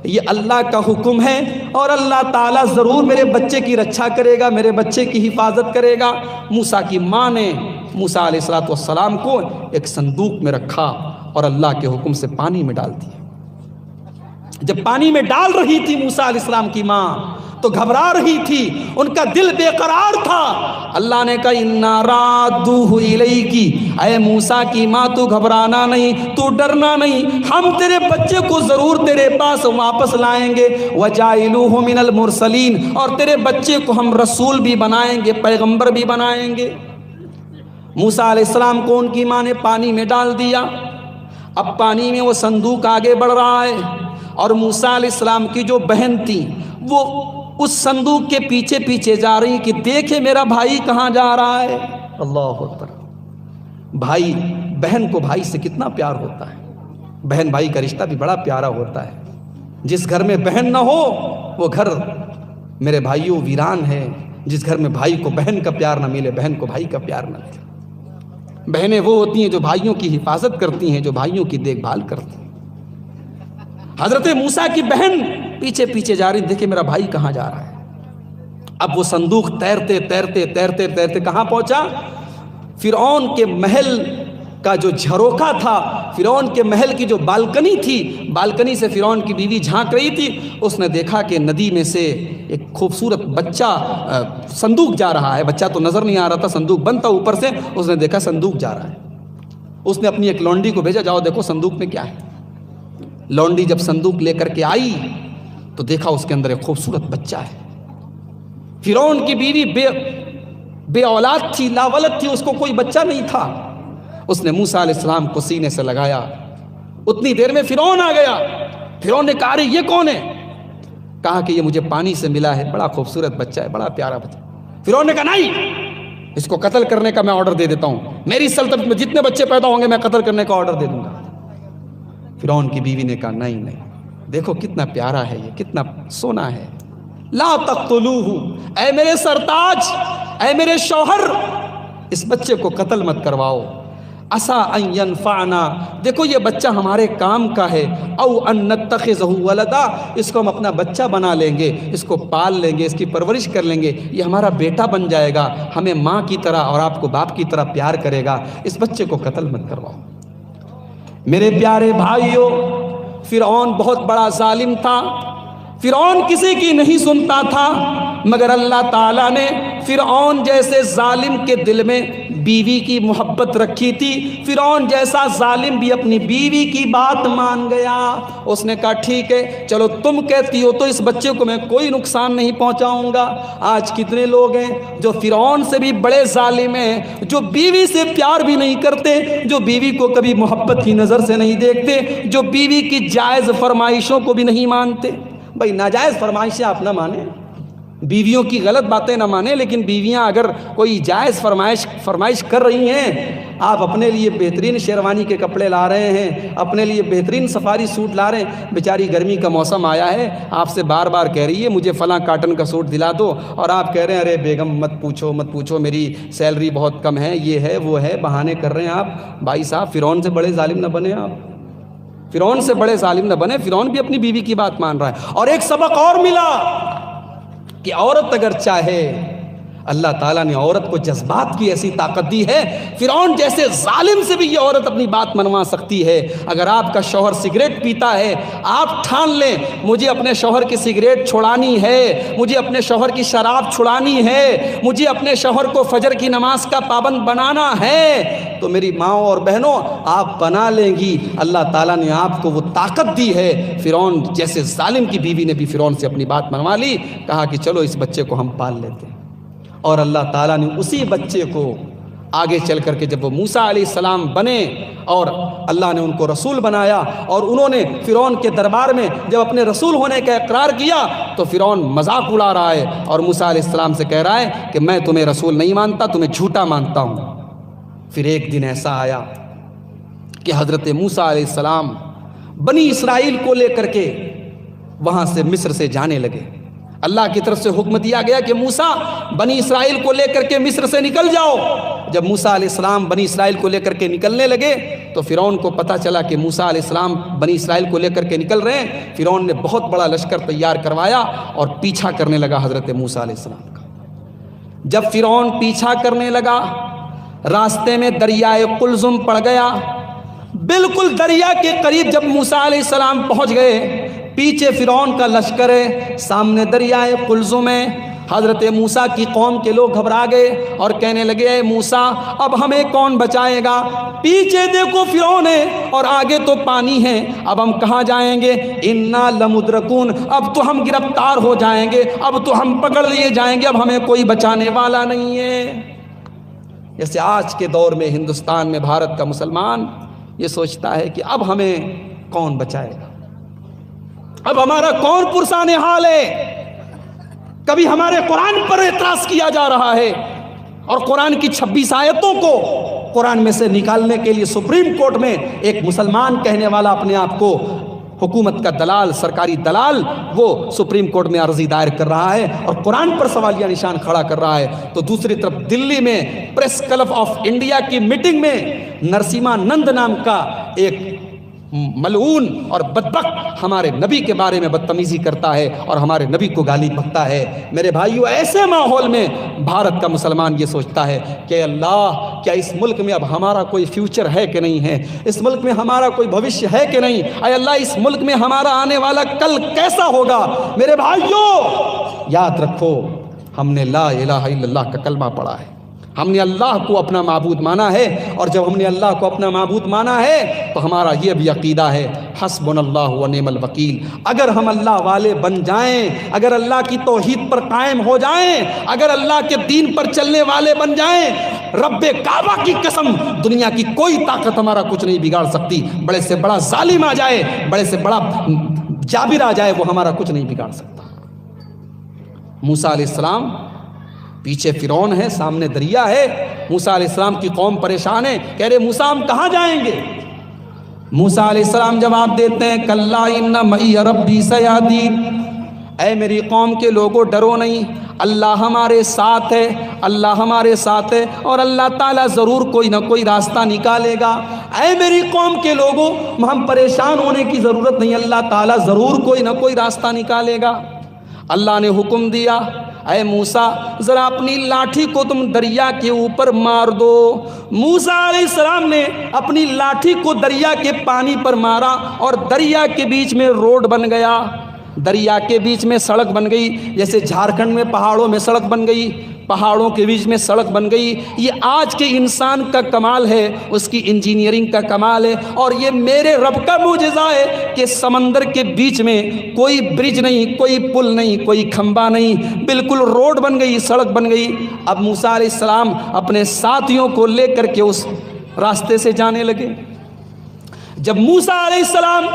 [SPEAKER 1] یہ اللہ کا حکم ہے اور اللہ تعالیٰ ضرور میرے بچے کی رچھا کرے گا، میرے بچے کی حفاظت کرے گا۔ موسیٰ کی ماں نے موسیٰ علیہ السلام کو ایک صندوق میں رکھا اور اللہ کے حکم سے پانی میں ڈال دیا۔ جب پانی میں ڈال رہی تھی موسیٰ علیہ السلام کی ماں تو گھبرا رہی تھی، ان کا دل بے قرار تھا۔ اللہ نے کہا اِنَّا رَادُّوهُ إِلَيْكِ، اے موسیٰ کی ماں تو گھبرانا نہیں، تو ڈرنا نہیں، ہم تیرے بچے کو ضرور تیرے پاس واپس لائیں گے، وَجَعِلُوهُ مِنَ الْمُرْسَلِينَ، اور تیرے بچے کو ہم رسول بھی بنائیں گے، پیغمبر بھی بنائیں گے۔ موسیٰ علیہ السلام کو ان کی ماں نے پانی میں ڈال دیا۔ اب پانی میں وہ صندوق آگے بڑھ رہا ہے اور موسیٰ علیہ السلام کی جو بہن تھی وہ اس صندوق کے پیچھے پیچھے جا رہی کہ دیکھے میرا بھائی کہاں جا رہا ہے۔ اللہ اکبر۔ بھائی بہن کو بھائی سے کتنا پیار ہوتا ہے، بہن بھائی کا رشتہ بھی بڑا پیارا ہوتا ہے۔ جس گھر میں بہن نہ ہو وہ گھر میرے بھائیوں ویران ہے، جس گھر میں بھائی کو بہن کا پیار نہ ملے، بہن کو بھائی کا پیار نہ ملے۔ بہنیں وہ ہوتی ہیں جو بھائیوں کی حفاظت کرتی ہیں، جو بھائیوں کی دیکھ بھال کرتی ہیں۔ حضرت موسیٰ کی بہن پیچھے پیچھے جا رہی، دیکھیں میرا بھائی کہاں جا رہا ہے۔ اب وہ صندوق تیرتے تیرتے تیرتے تیرتے کہاں پہنچا؟ فرعون کے محل کا جو جھروکا تھا، فرعون کے محل کی جو بالکنی تھی، بالکنی سے فرعون کی بیوی جھانک رہی تھی، اس نے دیکھا کہ ندی میں سے ایک خوبصورت بچہ صندوق جا رہا ہے۔ بچہ تو نظر نہیں آ رہا تھا، صندوق بند تھا اوپر سے، اس نے دیکھا صندوق جا رہا ہے۔ اس نے اپنی ایک لونڈی کو بھیجا، جاؤ دیکھو صندوق میں کیا ہے۔ لونڈی جب صندوق لے کر کے آئی تو دیکھا اس کے اندر ایک خوبصورت بچہ ہے۔ فرعون کی بیوی بے اولاد تھی، لاولد تھی، اس کو کوئی بچہ نہیں تھا۔ اس نے موسیٰ علیہ السلام کو سینے سے لگایا، اتنی دیر میں فرعون آ گیا۔ فرعون نے کہا ارے یہ کون ہے؟ کہا کہ یہ مجھے پانی سے ملا ہے، بڑا خوبصورت بچہ ہے، بڑا پیارا بچہ۔ فرعون نے کہا نہیں، اس کو قتل کرنے کا میں آرڈر دے دیتا ہوں، میری سلطنت میں جتنے بچے پیدا ہوں گے میں قتل کرنے کا آرڈر دے دوں گا۔ فرعون کی بیوی نے کہا نہیں نہیں، دیکھو کتنا پیارا ہے، یہ کتنا سونا ہے، لا تقتلوہ، اے میرے سرتاج، اے میرے شوہر، اس بچے کو قتل مت کرواؤ۔ عسیٰ ان ینفعنا، دیکھو یہ بچہ ہمارے کام کا ہے، او ان نتخذہ ولدا، اس کو ہم اپنا بچہ بنا لیں گے، اس کو پال لیں گے، اس کی پرورش کر لیں گے، یہ ہمارا بیٹا بن جائے گا، ہمیں ماں کی طرح اور آپ کو باپ کی طرح پیار کرے گا، اس بچے کو قتل مت کرواؤ۔ میرے پیارے بھائیوں، فرعون بہت بڑا ظالم تھا، فرعون کسی کی نہیں سنتا تھا، مگر اللہ تعالیٰ نے فرعون جیسے ظالم کے دل میں بیوی کی محبت رکھی تھی۔ فرعون جیسا ظالم بھی اپنی بیوی کی بات مان گیا، اس نے کہا ٹھیک ہے چلو تم کہتی ہو تو اس بچے کو میں کوئی نقصان نہیں پہنچاؤں گا۔ آج کتنے لوگ ہیں جو فرعون سے بھی بڑے ظالم ہیں، جو بیوی سے پیار بھی نہیں کرتے، جو بیوی کو کبھی محبت کی نظر سے نہیں دیکھتے، جو بیوی کی جائز فرمائشوں کو بھی نہیں مانتے۔ بھائی ناجائز فرمائشیں آپ نہ مانیں، بیویوں کی غلط باتیں نہ مانیں، لیکن بیویاں اگر کوئی جائز فرمائش کر رہی ہیں، آپ اپنے لیے بہترین شیروانی کے کپڑے لا رہے ہیں، اپنے لیے بہترین سفاری سوٹ لا رہے ہیں، بیچاری گرمی کا موسم آیا ہے، آپ سے بار بار کہہ رہی ہے مجھے فلاں کاٹن کا سوٹ دلا دو، اور آپ کہہ رہے ہیں ارے بیگم مت پوچھو میری سیلری بہت کم ہے، یہ ہے وہ ہے، بہانے کر رہے ہیں آپ۔ بھائی صاحب فرعون سے بڑے ظالم نہ بنے آپ، فرعون سے بڑے ظالم نہ بنے، فرعون بھی اپنی بیوی کی بات مان رہا ہے۔ اور ایک سبق اور ملا کہ عورت اگر چاہے، اللہ تعالیٰ نے عورت کو جذبات کی ایسی طاقت دی ہے، فرعون جیسے ظالم سے بھی یہ عورت اپنی بات منوا سکتی ہے۔ اگر آپ کا شوہر سگریٹ پیتا ہے، آپ ٹھان لیں مجھے اپنے شوہر کی سگریٹ چھڑانی ہے، مجھے اپنے شوہر کی شراب چھڑانی ہے، مجھے اپنے شوہر کو فجر کی نماز کا پابند بنانا ہے، تو میری ماؤں اور بہنوں آپ بنا لیں گی۔ اللہ تعالیٰ نے آپ کو وہ طاقت دی ہے۔ فرعون جیسے ظالم کی بیوی نے بھی فرعون سے اپنی بات منوا لی، کہا کہ چلو اس بچے کو ہم پال لیتے ہیں، اور اللہ تعالیٰ نے اسی بچے کو آگے چل کر کے جب وہ موسیٰ علیہ السلام بنے اور اللہ نے ان کو رسول بنایا، اور انہوں نے فرعون کے دربار میں جب اپنے رسول ہونے کا اقرار کیا تو فرعون مذاق اڑا رہا ہے اور موسیٰ علیہ السلام سے کہہ رہا ہے کہ میں تمہیں رسول نہیں مانتا، تمہیں جھوٹا مانتا ہوں۔ پھر ایک دن ایسا آیا کہ حضرت موسیٰ علیہ السلام بنی اسرائیل کو لے کر کے وہاں سے مصر سے جانے لگے۔ اللہ کی طرف سے حکم دیا گیا کہ موسیٰ بنی اسرائیل کو لے کر کے مصر سے نکل جاؤ۔ جب موسیٰ علیہ السلام بنی اسرائیل کو لے کر کے نکلنے لگے تو فرعون کو پتہ چلا کہ موسیٰ علیہ السلام بنی اسرائیل کو لے کر کے نکل رہے ہیں۔ فرعون نے بہت بڑا لشکر تیار کروایا اور پیچھا کرنے لگا حضرت موسیٰ علیہ السلام کا۔ جب فرعون پیچھا کرنے لگا، راستے میں دریائے قلزم پڑ گیا۔ بالکل دریا کے قریب جب موسیٰ علیہ السلام پہنچ گئے، پیچھے فرعون کا لشکر ہے، سامنے دریائے قلزم ہے۔ حضرت موسیٰ کی قوم کے لوگ گھبرا گئے اور کہنے لگے اے موسیٰ اب ہمیں کون بچائے گا؟ پیچھے دیکھو فرعون ہے اور آگے تو پانی ہے، اب ہم کہاں جائیں گے؟ انا لمدرکون، اب تو ہم گرفتار ہو جائیں گے، اب تو ہم پکڑ لیے جائیں گے، اب ہمیں کوئی بچانے والا نہیں ہے۔ جیسے آج کے دور میں ہندوستان میں بھارت کا مسلمان یہ سوچتا ہے کہ اب ہمیں کون بچائے گا، اب ہمارا کون پرسان حال ہے؟ کبھی ہمارے قرآن پر اعتراض کیا جا رہا ہے اور قرآن کی 26 آیتوں کو قرآن میں سے نکالنے کے لیے سپریم کورٹ میں ایک مسلمان کہنے والا اپنے آپ کو حکومت کا دلال، سرکاری دلال، وہ سپریم کورٹ میں عرضی دائر کر رہا ہے اور قرآن پر سوالیہ نشان کھڑا کر رہا ہے، تو دوسری طرف دلی میں پریس کلب آف انڈیا کی میٹنگ میں نرسیما نند نام کا ایک ملعون اور بدبخت ہمارے نبی کے بارے میں بدتمیزی کرتا ہے اور ہمارے نبی کو گالی بکتا ہے۔ میرے بھائیو، ایسے ماحول میں بھارت کا مسلمان یہ سوچتا ہے کہ اللہ کیا اس ملک میں اب ہمارا کوئی فیوچر ہے کہ نہیں ہے؟ اس ملک میں ہمارا کوئی بھوشیہ ہے کہ نہیں؟ اے اللہ اس ملک میں ہمارا آنے والا کل کیسا ہوگا؟ میرے بھائیو یاد رکھو، ہم نے لا الہ الا اللہ کا کلمہ پڑھا ہے، ہم نے اللہ کو اپنا معبود مانا ہے، اور جب ہم نے اللہ کو اپنا معبود مانا ہے تو ہمارا یہ بھی عقیدہ ہے حسبنا اللہ و نعم الوکیل۔ اگر ہم اللہ والے بن جائیں، اگر اللہ کی توحید پر قائم ہو جائیں، اگر اللہ کے دین پر چلنے والے بن جائیں، رب کعبہ کی قسم دنیا کی کوئی طاقت ہمارا کچھ نہیں بگاڑ سکتی۔ بڑے سے بڑا ظالم آ جائے، بڑے سے بڑا جابر آ جائے، وہ ہمارا کچھ نہیں بگاڑ سکتا۔ موسیٰ علیہ السلام، پیچھے فرعون ہے، سامنے دریا ہے، موسیٰ علیہ السلام کی قوم پریشان ہے، کہہ رہے موسیٰ ہم کہاں جائیں گے؟ موسیٰ علیہ السلام جواب دیتے ہیں کلا ان معی ربی سیہدین، اے میری قوم کے لوگوں ڈرو نہیں، اللہ ہمارے ساتھ ہے، اللہ ہمارے ساتھ ہے، اور اللہ تعالیٰ ضرور کوئی نہ کوئی راستہ نکالے گا۔ اے میری قوم کے لوگوں ہم پریشان ہونے کی ضرورت نہیں، اللہ تعالیٰ ضرور کوئی نہ کوئی راستہ نکالے گا۔ اللہ نے حکم دیا اے موسیٰ ذرا اپنی لاٹھی کو تم دریا کے اوپر مار دو۔ موسیٰ علیہ السلام نے اپنی لاٹھی کو دریا کے پانی پر مارا اور دریا کے بیچ میں روڈ بن گیا، دریا کے بیچ میں سڑک بن گئی، جیسے جھارکھنڈ میں پہاڑوں میں سڑک بن گئی، پہاڑوں کے بیچ میں سڑک بن گئی۔ یہ آج کے انسان کا کمال ہے، اس کی انجینئرنگ کا کمال ہے، اور یہ میرے رب کا معجزہ ہے کہ سمندر کے بیچ میں کوئی برج نہیں، کوئی پل نہیں، کوئی کھمبا نہیں، بالکل روڈ بن گئی، سڑک بن گئی۔ اب موسیٰ علیہ السلام اپنے ساتھیوں کو لے کر کے اس راستے سے جانے لگے۔ جب موسیٰ علیہ السلام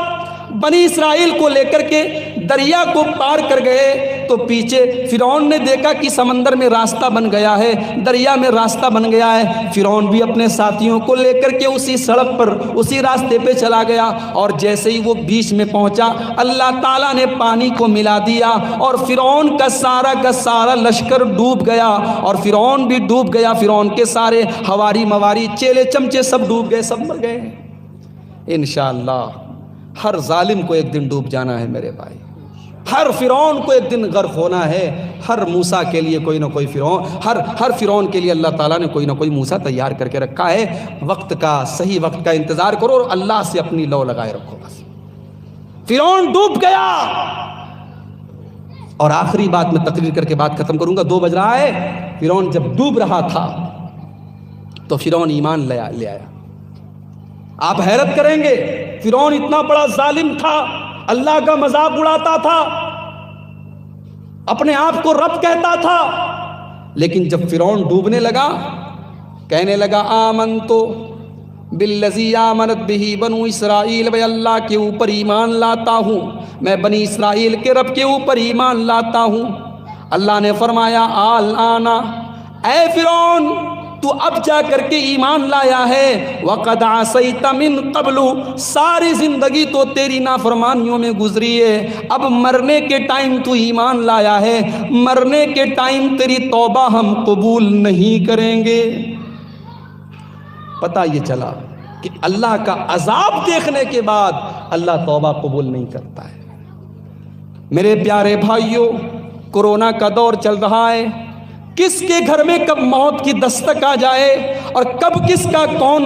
[SPEAKER 1] بنی اسرائیل کو لے کر کے دریا کو پار کر گئے تو پیچھے فرعون نے دیکھا کہ سمندر میں راستہ بن گیا ہے، دریا میں راستہ بن گیا ہے۔ فرعون بھی اپنے ساتھیوں کو لے کر کے اسی سڑک پر، اسی راستے پہ چلا گیا، اور جیسے ہی وہ بیچ میں پہنچا اللہ تعالیٰ نے پانی کو ملا دیا اور فرعون کا سارا لشکر ڈوب گیا، اور فرعون بھی ڈوب گیا، فرعون کے سارے ہواری مواری چیلے چمچے سب ڈوب گئے، سب مر گئے۔ انشاءاللہ ہر ظالم کو ایک دن ڈوب جانا ہے میرے بھائی، ہر فرعون کو ایک دن غرق ہونا ہے، ہر موسیٰ کے لیے کوئی نہ کوئی فرعون، ہر فرعون کے لیے اللہ تعالیٰ نے کوئی نہ کوئی موسیٰ تیار کر کے رکھا ہے۔ وقت کا، صحیح وقت کا انتظار کرو اور اللہ سے اپنی لو لگائے رکھو بس۔ فرعون ڈوب گیا، اور آخری بات میں تقریر کر کے بات ختم کروں گا، 2 بج رہا ہے۔ فرعون جب ڈوب رہا تھا تو فرعون ایمان لے آیا۔ آپ حیرت کریں گے، فرعون اتنا بڑا ظالم تھا، اللہ کا مذاق اڑاتا تھا، اپنے آپ کو رب کہتا تھا، لیکن جب فرعون ڈوبنے لگا کہنے لگا آمنتو بالذی آمنت بہ بنو اسرائیل، میں اللہ کے اوپر ایمان لاتا ہوں، میں بنی اسرائیل کے رب کے اوپر ایمان لاتا ہوں۔ اللہ نے فرمایا آلآن، اے فرعون تو اب جا کر کے ایمان لایا ہے، وَقَدْ عَصَيْتَ مِن قَبْلُ، ساری زندگی تو تیری نافرمانیوں میں گزری ہے، اب مرنے کے ٹائم تو ایمان لایا ہے، مرنے کے ٹائم تیری توبہ ہم قبول نہیں کریں گے۔ پتہ یہ چلا کہ اللہ کا عذاب دیکھنے کے بعد اللہ توبہ قبول نہیں کرتا ہے۔ میرے پیارے بھائیوں، کورونا کا دور چل رہا ہے، کس کے گھر میں کب موت کی دستک آ جائے اور کب کس کا کون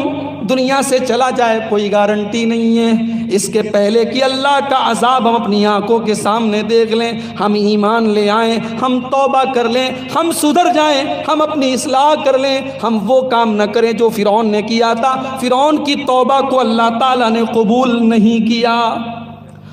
[SPEAKER 1] دنیا سے چلا جائے کوئی گارنٹی نہیں ہے۔ اس کے پہلے کہ اللہ کا عذاب ہم اپنی آنکھوں کے سامنے دیکھ لیں، ہم ایمان لے آئیں، ہم توبہ کر لیں، ہم سدھر جائیں، ہم اپنی اصلاح کر لیں، ہم وہ کام نہ کریں جو فرعون نے کیا تھا۔ فرعون کی توبہ کو اللہ تعالیٰ نے قبول نہیں کیا،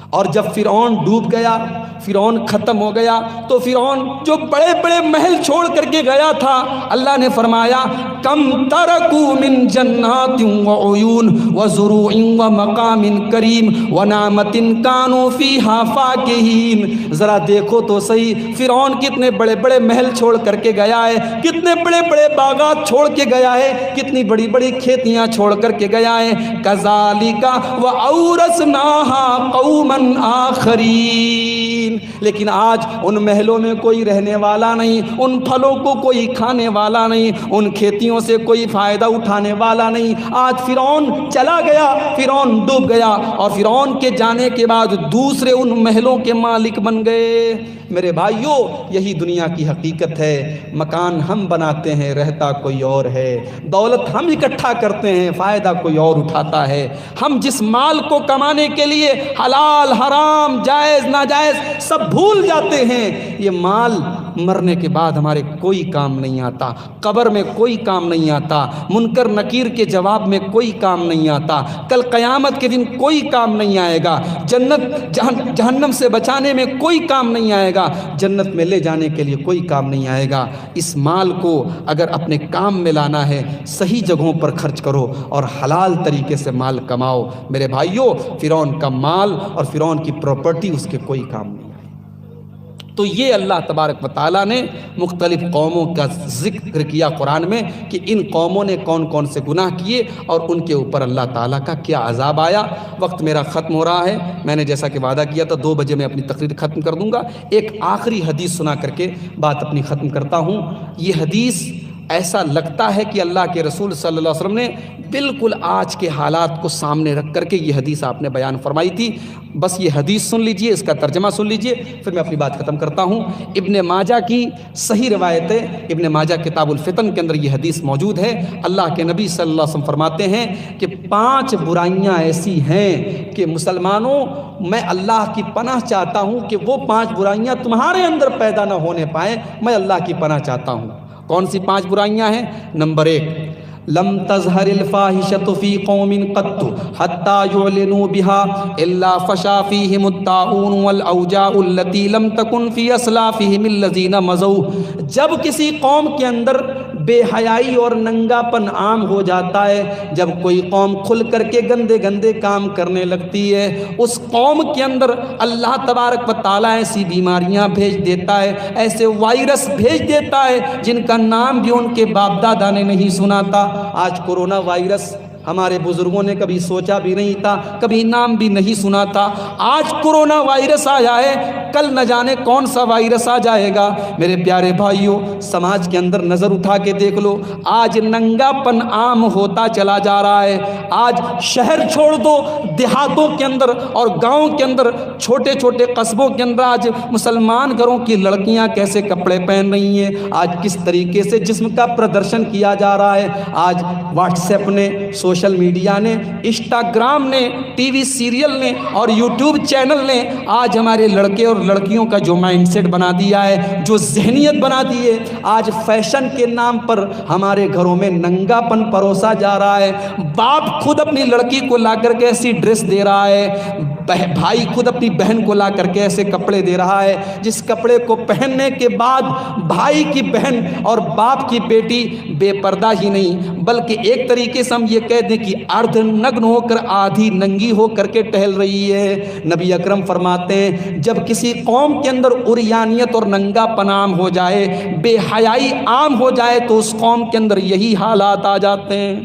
[SPEAKER 1] اور جب فرعون ڈوب گیا، فرعون ختم ہو گیا، تو فرعون جو بڑے بڑے محل چھوڑ کر کے گیا تھا، اللہ نے فرمایا کم ترکوا من جنات وعیون وزروع ومقام کریم ونعمت کانوا فیہا فاکہین۔ ذرا دیکھو تو صحیح، فرعون کتنے بڑے بڑے محل چھوڑ کر کے گیا ہے، کتنے بڑے بڑے باغات چھوڑ کے گیا ہے، کتنی بڑی بڑی کھیتیاں چھوڑ کر کے گیا ہے۔ کذالک وأورثناہا قوما آخرین، لیکن آج ان محلوں میں کوئی رہنے والا نہیں، ان پھلوں کو کوئی کھانے والا نہیں، ان کھیتیوں سے کوئی فائدہ اٹھانے والا نہیں۔ آج فرعون چلا گیا، فرعون ڈوب گیا، اور فرعون کے جانے کے بعد دوسرے ان محلوں کے مالک بن گئے۔ میرے بھائیوں، یہی دنیا کی حقیقت ہے، مکان ہم بناتے ہیں، رہتا کوئی اور ہے، دولت ہم اکٹھا کرتے ہیں، فائدہ کوئی اور اٹھاتا ہے۔ ہم جس مال کو کمانے کے لیے حلال حرام جائز ناجائز سب بھول جاتے ہیں، یہ مال مرنے کے بعد ہمارے کوئی کام نہیں آتا، قبر میں کوئی کام نہیں آتا، منکر نکیر کے جواب میں کوئی کام نہیں آتا، کل قیامت کے دن کوئی کام نہیں آئے گا، جنت جہنم سے بچانے میں کوئی کام نہیں آئے گا، جنت میں لے جانے کے لیے کوئی کام نہیں آئے گا۔ اس مال کو اگر اپنے کام میں لانا ہے صحیح جگہوں پر خرچ کرو اور حلال طریقے سے مال کماؤ۔ میرے بھائیوں، فرعون کا مال اور فرعون کی پراپرٹی اس کے کوئی کام نہیں آئی۔ تو یہ اللہ تبارک و تعالیٰ نے مختلف قوموں کا ذکر کیا قرآن میں کہ ان قوموں نے کون کون سے گناہ کیے اور ان کے اوپر اللہ تعالیٰ کا کیا عذاب آیا۔ وقت میرا ختم ہو رہا ہے، میں نے جیسا کہ وعدہ کیا تھا 2 بجے میں اپنی تقریر ختم کر دوں گا۔ ایک آخری حدیث سنا کر کے بات اپنی ختم کرتا ہوں۔ یہ حدیث ایسا لگتا ہے کہ اللہ کے رسول صلی اللہ علیہ وسلم نے بالکل آج کے حالات کو سامنے رکھ کر کے یہ حدیث آپ نے بیان فرمائی تھی۔ بس یہ حدیث سن لیجئے، اس کا ترجمہ سن لیجئے، پھر میں اپنی بات ختم کرتا ہوں۔ ابن ماجہ کی صحیح روایت ہے، ابن ماجہ کتاب الفتن کے اندر یہ حدیث موجود ہے۔ اللہ کے نبی صلی اللہ علیہ وسلم فرماتے ہیں کہ 5 برائیاں ایسی ہیں کہ مسلمانوں میں اللہ کی پناہ چاہتا ہوں کہ وہ 5 برائیاں تمہارے اندر پیدا نہ ہونے پائیں، میں اللہ کی پناہ چاہتا ہوں۔ کون سی 5 برائیاں ہیں؟ نمبر 1، لم تظہر الفاحشۃ فی قوم قط حتی یعلنوا بها الا فشا فیہم الطاعون والاوجاع التي لم تکن فی اسلافہم الذین مضوا۔ جب کسی قوم کے اندر بے حیائی اور ننگا پن عام ہو جاتا ہے، جب کوئی قوم کھل کر کے گندے گندے کام کرنے لگتی ہے، اس قوم کے اندر اللہ تبارک و تعالیٰ ایسی بیماریاں بھیج دیتا ہے، ایسے وائرس بھیج دیتا ہے جن کا نام بھی ان کے باپ دادا نے نہیں سنا تھا۔ آج کورونا وائرس ہمارے بزرگوں نے کبھی سوچا بھی نہیں تھا، کبھی نام بھی نہیں سنا تھا۔ آج کورونا وائرس آیا ہے، کل نہ جانے کون سا وائرس آ جائے گا۔ میرے پیارے بھائیوں، سماج کے اندر نظر اٹھا کے دیکھ لو، آج ننگا پن عام ہوتا چلا جا رہا ہے۔ آج شہر چھوڑ دو، دیہاتوں کے اندر اور گاؤں کے اندر، چھوٹے چھوٹے قصبوں کے اندر آج مسلمان گھروں کی لڑکیاں کیسے کپڑے پہن رہی ہیں، آج کس طریقے سے جسم کا پردرشن کیا جا رہا ہے۔ آج واٹس ایپ نے، سوشل میڈیا نے، انسٹاگرام نے، ٹی وی سیریل نے اور یوٹیوب چینل نے آج ہمارے لڑکے اور لڑکیوں کا جو مائنڈ سیٹ بنا دیا ہے، جو ذہنیت بنا دی ہے، آج فیشن کے نام پر ہمارے گھروں میں ننگا پن پروسا جا رہا ہے۔ باپ خود اپنی لڑکی کو لا کر کے ایسی ڈریس دے رہا ہے، بھائی خود اپنی بہن کو لا کر کے ایسے کپڑے دے رہا ہے جس کپڑے کو پہننے کے بعد بھائی کی بہن اور باپ کی بیٹی بے پردہ ہی نہیں بلکہ ایک طریقے سے ہم یہ کہہ دیں کہ اردھ نگن ہو کر آدھی ننگی ہو کر کے ٹہل رہی ہے۔ نبی اکرم فرماتے ہیں جب کسی قوم کے اندر عریانیت اور ننگا پن عام ہو جائے، بے حیائی عام ہو جائے، تو اس قوم کے اندر یہی حالات آ جاتے ہیں۔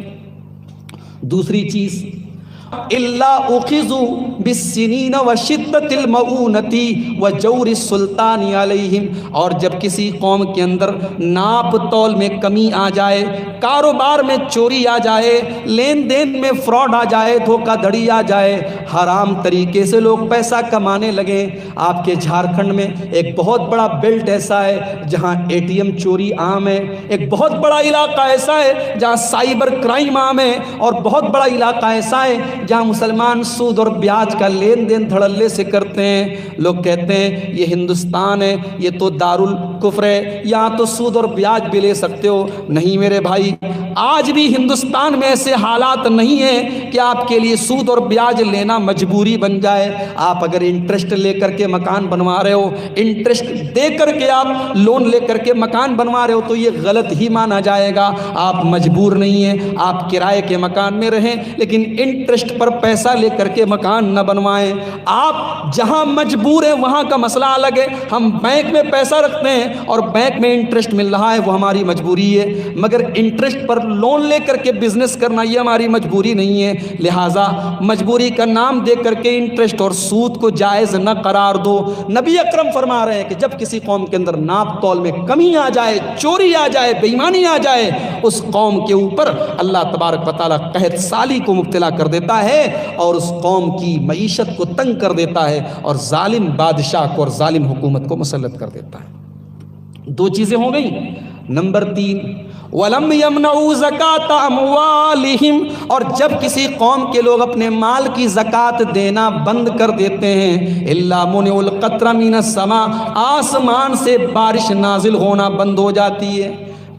[SPEAKER 1] دوسری چیز، اللہ اخذوا بالسنین وشدت المؤونۃ وجور السلطان علیہم، اور جب کسی قوم کے اندر ناپ تول میں کمی آ جائے، کاروبار میں چوری آ جائے، لین دین میں فراڈ آ جائے، دھوکہ دھڑی آ جائے، حرام طریقے سے لوگ پیسہ کمانے لگیں۔ آپ کے جھارکھنڈ میں ایک بہت بڑا بیلٹ ایسا ہے جہاں ATM چوری عام ہے، ایک بہت بڑا علاقہ ایسا ہے جہاں سائبر کرائم عام ہے، اور بہت بڑا علاقہ ایسا ہے جہاں مسلمان سود اور بیاج کا لین دین دھڑلے سے کرتے ہیں۔ لوگ کہتے ہیں یہ ہندوستان ہے، یہ تو دارالکفر ہے، یہاں تو سود اور بیاج بھی لے سکتے ہو۔ نہیں میرے بھائی، آج بھی ہندوستان میں ایسے حالات نہیں ہیں کہ آپ کے لیے سود اور بیاج لینا مجبوری بن جائے۔ آپ اگر انٹرسٹ لے کر کے مکان بنوا رہے ہو، انٹرسٹ دے کر کے آپ لون لے کر کے مکان بنوا رہے ہو تو یہ غلط ہی مانا جائے گا۔ آپ مجبور نہیں ہیں، آپ کرائے کے مکان میں رہیں، لیکن انٹرسٹ پر پیسہ لے کر کے مکان نہ بنوائیں۔ آپ جہاں مجبور ہیں وہاں کا مسئلہ الگ ہے۔ ہم بینک میں پیسہ رکھتے ہیں اور بینک میں انٹرسٹ مل رہا ہے، وہ ہماری مجبوری ہے، مگر انٹرسٹ پر لون لے کر کے بزنس کرنا یہ ہماری مجبوری نہیں ہے۔ لہٰذا مجبوری کا نام دے کر کے انٹرسٹ اور سود کو جائز نہ قرار دو۔ نبی اکرم فرما رہے ہیں کہ جب کسی قوم کے اندر ناپ تول میں کمی آ جائے، چوری آ جائے، بے ایمانی آ جائے، اس قوم کے اوپر اللہ تبارک و تعالیٰ قحط سالی کو مبتلا کر دیتا ہے اور اس قوم کی معیشت کو تنگ کر دیتا ہے اور ظالم بادشاہ کو اور ظالم حکومت کو مسلط کر دیتا ہے۔ 2 چیزیں ہو گئیں۔ نمبر 3، وَلَمْ يَمْنَعُوا زَكَاةَ أَمْوَالِهِمْ، اور جب کسی قوم کے لوگ اپنے مال کی زکوٰۃ دینا بند کر دیتے ہیں، إِلَّا مُنِعُ الْقَطْرَ مِنَ السَّمَاءِ، آسمان سے بارش نازل ہونا بند ہو جاتی ہے۔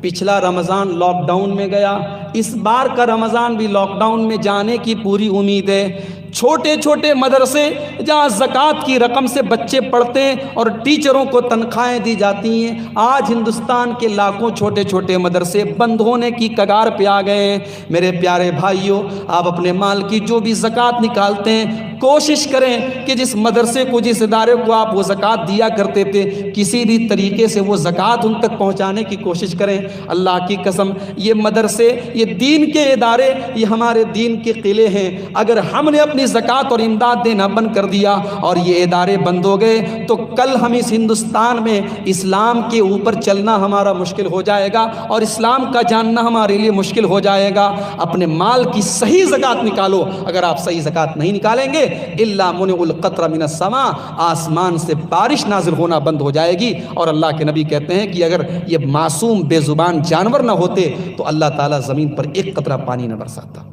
[SPEAKER 1] پچھلا رمضان لاک ڈاؤن میں گیا، اس بار کا رمضان بھی لاک ڈاؤن میں جانے کی پوری امید ہے۔ چھوٹے چھوٹے مدرسے جہاں زکوٰۃ کی رقم سے بچے پڑھتے ہیں اور ٹیچروں کو تنخواہیں دی جاتی ہیں، آج ہندوستان کے لاکھوں چھوٹے چھوٹے مدرسے بند ہونے کی کگار پہ آ گئے ہیں۔ میرے پیارے بھائیوں، آپ اپنے مال کی جو بھی زکوٰۃ نکالتے ہیں، کوشش کریں کہ جس مدرسے کو، جس ادارے کو آپ وہ زکوٰۃ دیا کرتے تھے، کسی بھی طریقے سے وہ زکوٰۃ ان تک پہنچانے کی کوشش کریں۔ اللہ کی قسم، یہ مدرسے، یہ دین کے ادارے، یہ ہمارے دین کے قلعے ہیں۔ اگر ہم نے اپنی زکوٰۃ اور امداد دینا بند کر دیا اور یہ ادارے بند ہو گئے تو کل ہم اس ہندوستان میں اسلام کے اوپر چلنا ہمارا مشکل ہو جائے گا اور اسلام کا جاننا ہمارے لیے مشکل ہو جائے گا۔ اپنے مال کی صحیح زکوٰۃ نکالو۔ اگر آپ صحیح زکوٰۃ نہیں نکالیں گے، الا منع القطر من السماء، آسمان سے بارش نازل ہونا بند ہو جائے گی۔ اور اللہ کے نبی کہتے ہیں کہ اگر یہ معصوم بے زبان جانور نہ ہوتے تو اللہ تعالیٰ زمین پر ایک قطرہ پانی نہ برساتا۔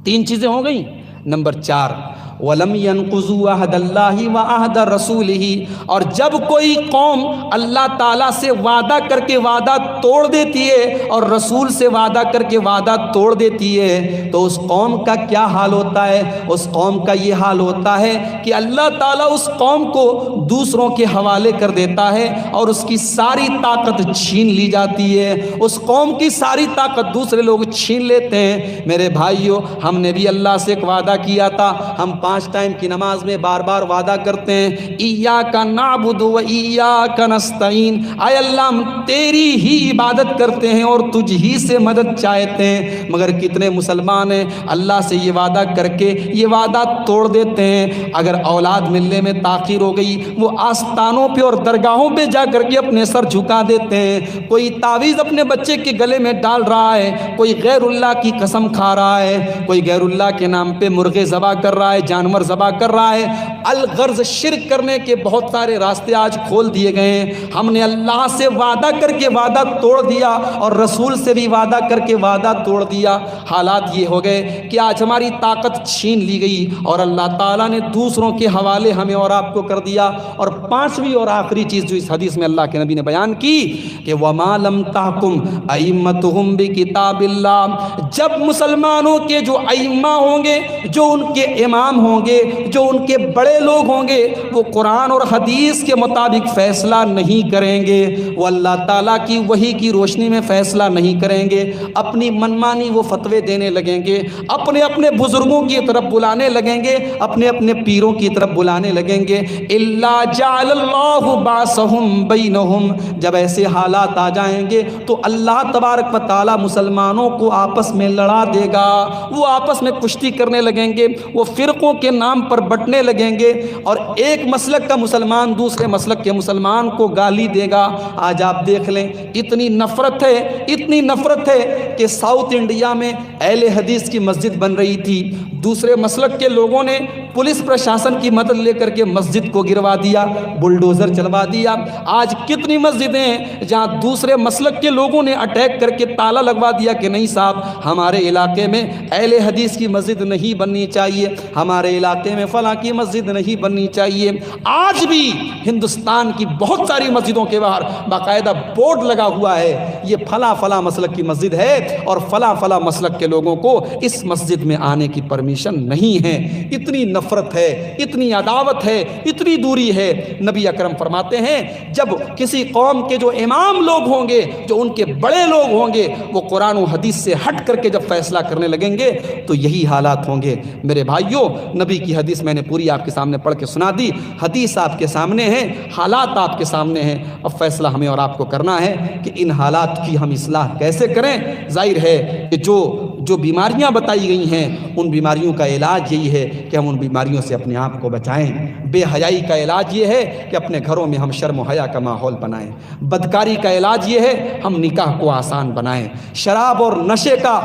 [SPEAKER 1] تین چیزیں ہو گئیں۔ نمبر 4، وَلَمْ يَنْقُضُوا عَهْدَ اللَّهِ وَعَهْدَ رَسُولِهِ، اور جب کوئی قوم اللہ تعالیٰ سے وعدہ کر کے وعدہ توڑ دیتی ہے اور رسول سے وعدہ کر کے وعدہ توڑ دیتی ہے تو اس قوم کا کیا حال ہوتا ہے؟ اس قوم کا یہ حال ہوتا ہے کہ اللہ تعالیٰ اس قوم کو دوسروں کے حوالے کر دیتا ہے اور اس کی ساری طاقت چھین لی جاتی ہے۔ اس قوم کی ساری طاقت دوسرے لوگ چھین لیتے ہیں۔ میرے بھائیوں، ہم نے بھی اللہ سے ایک وعدہ کیا تھا، ہم 5 ٹائم کی نماز میں بار بار وعدہ کرتے ہیں، ایاک نعبد و ایاک نستعین، اے اللہ ہم تیری ہی عبادت کرتے ہیں اور تجھ ہی سے مدد چاہتے ہیں۔ مگر کتنے مسلمان ہیں اللہ سے یہ وعدہ کر کے یہ وعدہ توڑ دیتے ہیں۔ اگر اولاد ملنے میں تاخیر ہو گئی، وہ آستانوں پہ اور درگاہوں پہ جا کر کے اپنے سر جھکا دیتے ہیں۔ کوئی تعویذ اپنے بچے کے گلے میں ڈال رہا ہے، کوئی غیر اللہ کی قسم کھا رہا ہے، کوئی غیر اللہ کے نام پہ مرغے ذبح کر رہا ہے، جانور ذبح کر رہا ہے۔ الغرض شرک کرنے کے بہت سارے راستے آج کھول دیے گئے ہیں۔ ہم نے اللہ سے وعدہ کر کے وعدہ توڑ دیا اور رسول سے بھی وعدہ کر کے وعدہ توڑ دیا۔ حالات یہ ہو گئے کہ آج ہماری طاقت چھین لی گئی اور اللہ تعالیٰ نے دوسروں کے حوالے ہمیں اور آپ کو کر دیا۔ اور 5ویں اور آخری چیز جو اس حدیث میں اللہ کے نبی نے بیان کی کہ وَمَا لَمْ تَحْكُمْ أَئِمَّتُهُمْ بِكِتَابِ اللَّهِ، جب مسلمانوں کے جو ائمہ ہوں گے، جو ان کے امام ہوں گے، جو ان کے بڑے لوگ ہوں گے، وہ قرآن اور حدیث کے مطابق فیصلہ نہیں کریں گے، وہ اللہ تعالیٰ کی وحی کی روشنی میں فیصلہ نہیں کریں گے، اپنی منمانی وہ فتوے دینے لگیں گے، اپنے اپنے بزرگوں کی طرف بلانے لگیں گے، اپنے اپنے پیروں کی طرف بلانے لگیں گے۔ إِلَّا جَعَلَ اللَّهُ بَعْثَهُمْ بَيْنَهُمْ، جب ایسے حالات آ جائیں گے تو اللہ تبارک و تعالیٰ مسلمانوں کو آپس میں لڑا دے گا، وہ آپس میں کشتی کرنے لگیں گے، وہ فرقوں کے نام پر بٹنے لگیں گے اور ایک مسلک کا مسلمان دوسرے مسلک کے مسلمان کو گالی دے گا۔ آج آپ دیکھ لیں، اتنی نفرت ہے، اتنی نفرت ہے کہ ساؤتھ انڈیا میں اہل حدیث کی مسجد بن رہی تھی، دوسرے مسلک کے لوگوں نے پولیس پرشاسن کی مدد لے کر کے مسجد کو گروا دیا، بلڈوزر چلوا دیا۔ آج کتنی مسجدیں ہیں جہاں دوسرے مسلک کے لوگوں نے اٹیک کر کے تالا لگوا دیا کہ نہیں صاحب، ہمارے علاقے میں اہل حدیث کی مسجد نہیں بننی چاہیے، ہمارے علاقے میں فلاں کی مسجد نہیں بننی چاہیے۔ آج بھی ہندوستان کی بہت ساری مسجدوں کے باہر باقاعدہ بورڈ لگا ہوا ہے، یہ فلاں فلاں مسلک کی مسجد ہے اور فلاں فلاں مسلک کے لوگوں کو اس مسجد میں آنے کی پرمیشن نہیں ہے۔ اتنی نفرت ہے، اتنی عداوت ہے، اتنی دوری ہے۔ نبی اکرم فرماتے ہیں جب کسی قوم کے جو امام لوگ ہوں گے، جو ان کے بڑے لوگ ہوں گے، وہ قرآن و حدیث سے ہٹ کر کے جب فیصلہ کرنے لگیں گے تو یہی حالات ہوں گے۔ میرے بھائیوں، نبی کی حدیث میں نے پوری آپ کے سامنے پڑھ کے سنا دی، حدیث آپ کے سامنے ہے، حالات آپ کے سامنے ہیں، اب فیصلہ ہمیں اور آپ کو کرنا ہے کہ ان حالات کی ہم اصلاح کیسے کریں۔ ظاہر ہے کہ جو بیماریاں بتائی گئی ہیں ان بیماریوں کا علاج یہی ہے کہ ہم ان بیماریوں سے اپنے آپ کو بچائیں۔ بے حیائی کا علاج یہ ہے کہ اپنے گھروں میں ہم شرم و حیا کا ماحول بنائیں۔ بدکاری کا علاج یہ ہے ہم نکاح کو آسان بنائیں۔ شراب اور نشے کا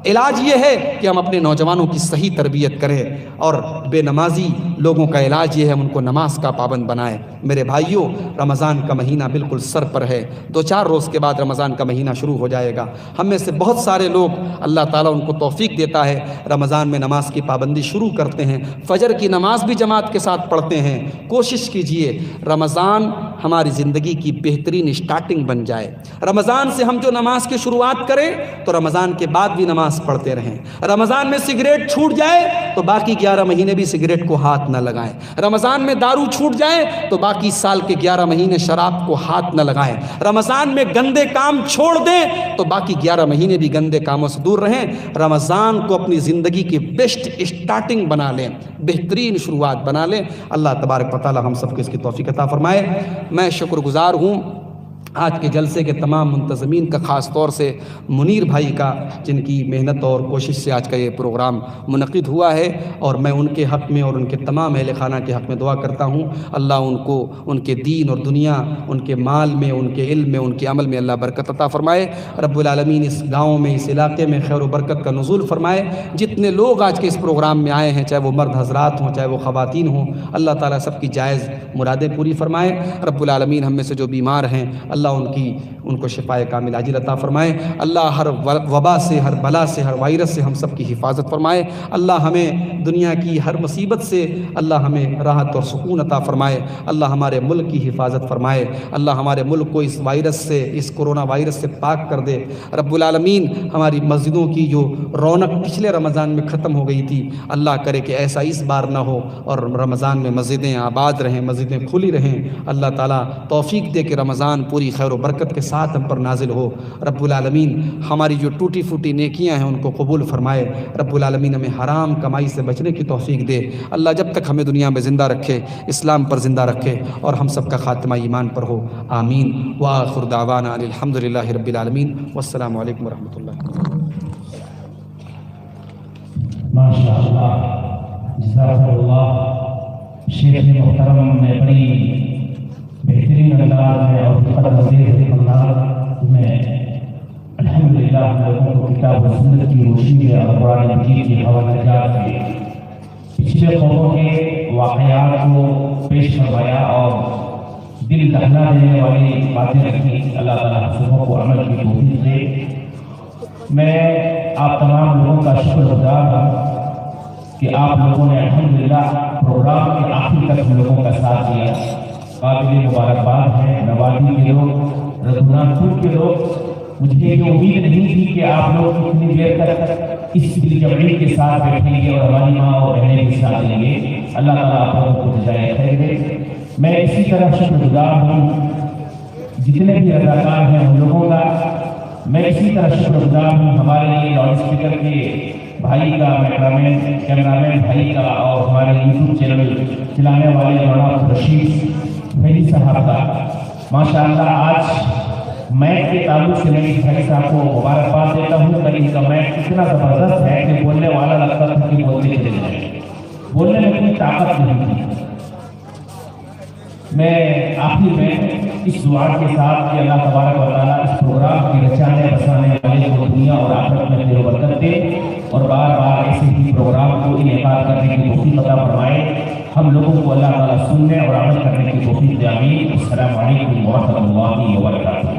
[SPEAKER 1] علاج یہ ہے کہ ہم اپنے نوجوانوں کی صحیح تربیت کریں، اور بے نمازی لوگوں کا علاج یہ ہے ہم ان کو نماز کا پابند بنائیں۔ میرے بھائیوں، رمضان کا مہینہ بالکل سر پر ہے، 2-4 روز کے بعد رمضان کا مہینہ شروع ہو جائے گا۔ ہم میں سے بہت سارے لوگ اللہ تعالیٰ ان کو توفیق دیتا ہے، رمضان میں نماز کی پابندی شروع کرتے ہیں، فجر کی نماز بھی جماعت کے ساتھ پڑھتے ہیں۔ کوشش کیجئے رمضان ہماری زندگی کی بہترین سٹارٹنگ بن جائے۔ رمضان سے ہم جو نماز کی شروعات کریں تو رمضان کے بعد بھی نماز پڑھتے رہیں۔ رمضان میں سگریٹ چھوٹ جائے تو باقی 11 مہینے بھی سگریٹ کو ہاتھ نہ لگائیں۔ رمضان میں دارو چھوٹ جائے تو باقی سال کے 11 مہینے شراب کو ہاتھ نہ لگائیں۔ رمضان میں گندے کام چھوڑ دیں تو باقی 11 مہینے بھی گندے کاموں سے دور رہیں۔ رمضان کو اپنی زندگی کی بیسٹ سٹارٹنگ بنا لیں، بہترین شروعات بنا لیں۔ اللہ تبارک و تعالی ہم سب کو اس کی توفیق عطا فرمائے۔ میں شکر گزار ہوں آج کے جلسے کے تمام منتظمین کا، خاص طور سے منیر بھائی کا، جن کی محنت اور کوشش سے آج کا یہ پروگرام منعقد ہوا ہے، اور میں ان کے حق میں اور ان کے تمام اہل خانہ کے حق میں دعا کرتا ہوں اللہ ان کو ان کے دین اور دنیا، ان کے مال میں، ان کے علم میں، ان کے عمل میں اللہ برکت عطا فرمائے۔ رب العالمین اس گاؤں میں، اس علاقے میں خیر و برکت کا نزول فرمائے۔ جتنے لوگ آج کے اس پروگرام میں آئے ہیں، چاہے وہ مرد حضرات ہوں، چاہے وہ خواتین ہوں، اللہ تعالیٰ سب کی جائز مرادیں پوری فرمائے۔ رب العالمین ہم میں سے جو بیمار ہیں اللہ ان کو شفائے کامل عاجل عطا فرمائے۔ اللہ ہر وبا سے، ہر بلا سے، ہر وائرس سے ہم سب کی حفاظت فرمائے۔ اللہ ہمیں دنیا کی ہر مصیبت سے اللہ ہمیں راحت اور سکون عطا فرمائے۔ اللہ ہمارے ملک کی حفاظت فرمائے۔ اللہ ہمارے ملک کو اس وائرس سے، اس کرونا وائرس سے پاک کر دے۔ رب العالمین ہماری مسجدوں کی جو رونق پچھلے رمضان میں ختم ہو گئی تھی، اللہ کرے کہ ایسا اس بار نہ ہو، اور رمضان میں مسجدیں آباد رہیں، مسجدیں کھلی رہیں۔ اللہ تعالیٰ توفیق دے کہ رمضان پوری خیر و برکت کے ساتھ ہم پر نازل ہو۔ رب العالمین ہماری جو ٹوٹی پھوٹی نیکیاں ہیں ان کو قبول فرمائے۔ رب العالمین ہمیں حرام کمائی سے بچنے کی توفیق دے۔ اللہ جب تک ہمیں دنیا میں زندہ رکھے، اسلام پر زندہ رکھے، اور ہم سب کا خاتمہ ایمان پر ہو، آمین۔ وآخر دعوانا الحمدللہ رب العالمین، والسلام علیکم ورحمۃ اللہ۔
[SPEAKER 2] ماشاء اللہ، جزاک اللہ، شیخ محترم نے بڑی بہترین انداز میں اور مزید انداز میں الحمدللہ لوگوں کو کتاب و سنت کی روشنی میں اور قرآن مجید کی حوالہ جات سے پچھلے قوموں کے واقعات کو پیش فرمایا اور دل دہلا دینے والی باتیں رکھی۔ اللہ تعالیٰ ہم سبوں کو عمل کی توفیق دے۔ میں آپ تمام لوگوں کا شکر گزار ہوں کہ آپ لوگوں نے الحمدللہ پروگرام کے آخر تک ہم لوگوں کا ساتھ دیا۔ قابل مبارکباد ہے نوادی کے لوگ، رضوان پور کے لوگ۔ مجھے یہ امید نہیں تھی کہ آپ لوگ اتنی دیر تک اس دل جمعی کے ساتھ بیٹھیں گے اور ہماری ماں اور بہنیں بھی ساتھ دیں گے۔ اللہ تعالیٰ آپ لوگوں کو جزائے خیر دے۔ میں اسی طرح شکر گزار ہوں جتنے بھی رضاکار ہیں ان لوگوں کا۔ میں اسی طرح شکر گزار ہوں ہمارے لیے لاؤڈ اسپیکر کے بھائی کا، کیمرامین بھائی کا، اور ہمارے یوٹیوب چینل چلانے والے مولانا رشید بھائی صاحب کا۔ ماشاءاللہ آج میک کے تعلق سے میں اس بھائی صاحب کو مبارکباد دیتا ہوں کہ ان کا میک اتنا زبردست ہے کہ بولنے والا لگتا تھا کہ بولتے چلے جائیں، بولنے میں کوئی طاقت نہیں تھی۔ میں آخر میں اس دعا کے ساتھ کہ اللہ تبارک و تعالیٰ اس پروگرام کی رچانے بسانے والے کو دنیا اور آخرت میں خیر و برکت دے، اور بار بار ایسے ہی پروگرام کو انعقاد کرنے کی توفیق عطا فرمائے۔ ہم لوگوں کو اللہ تعالیٰ سننے اور عمل کرنے کی توفیق دے، آمین۔ السلام علیکم ورحمۃ اللہ وبرکاتہ۔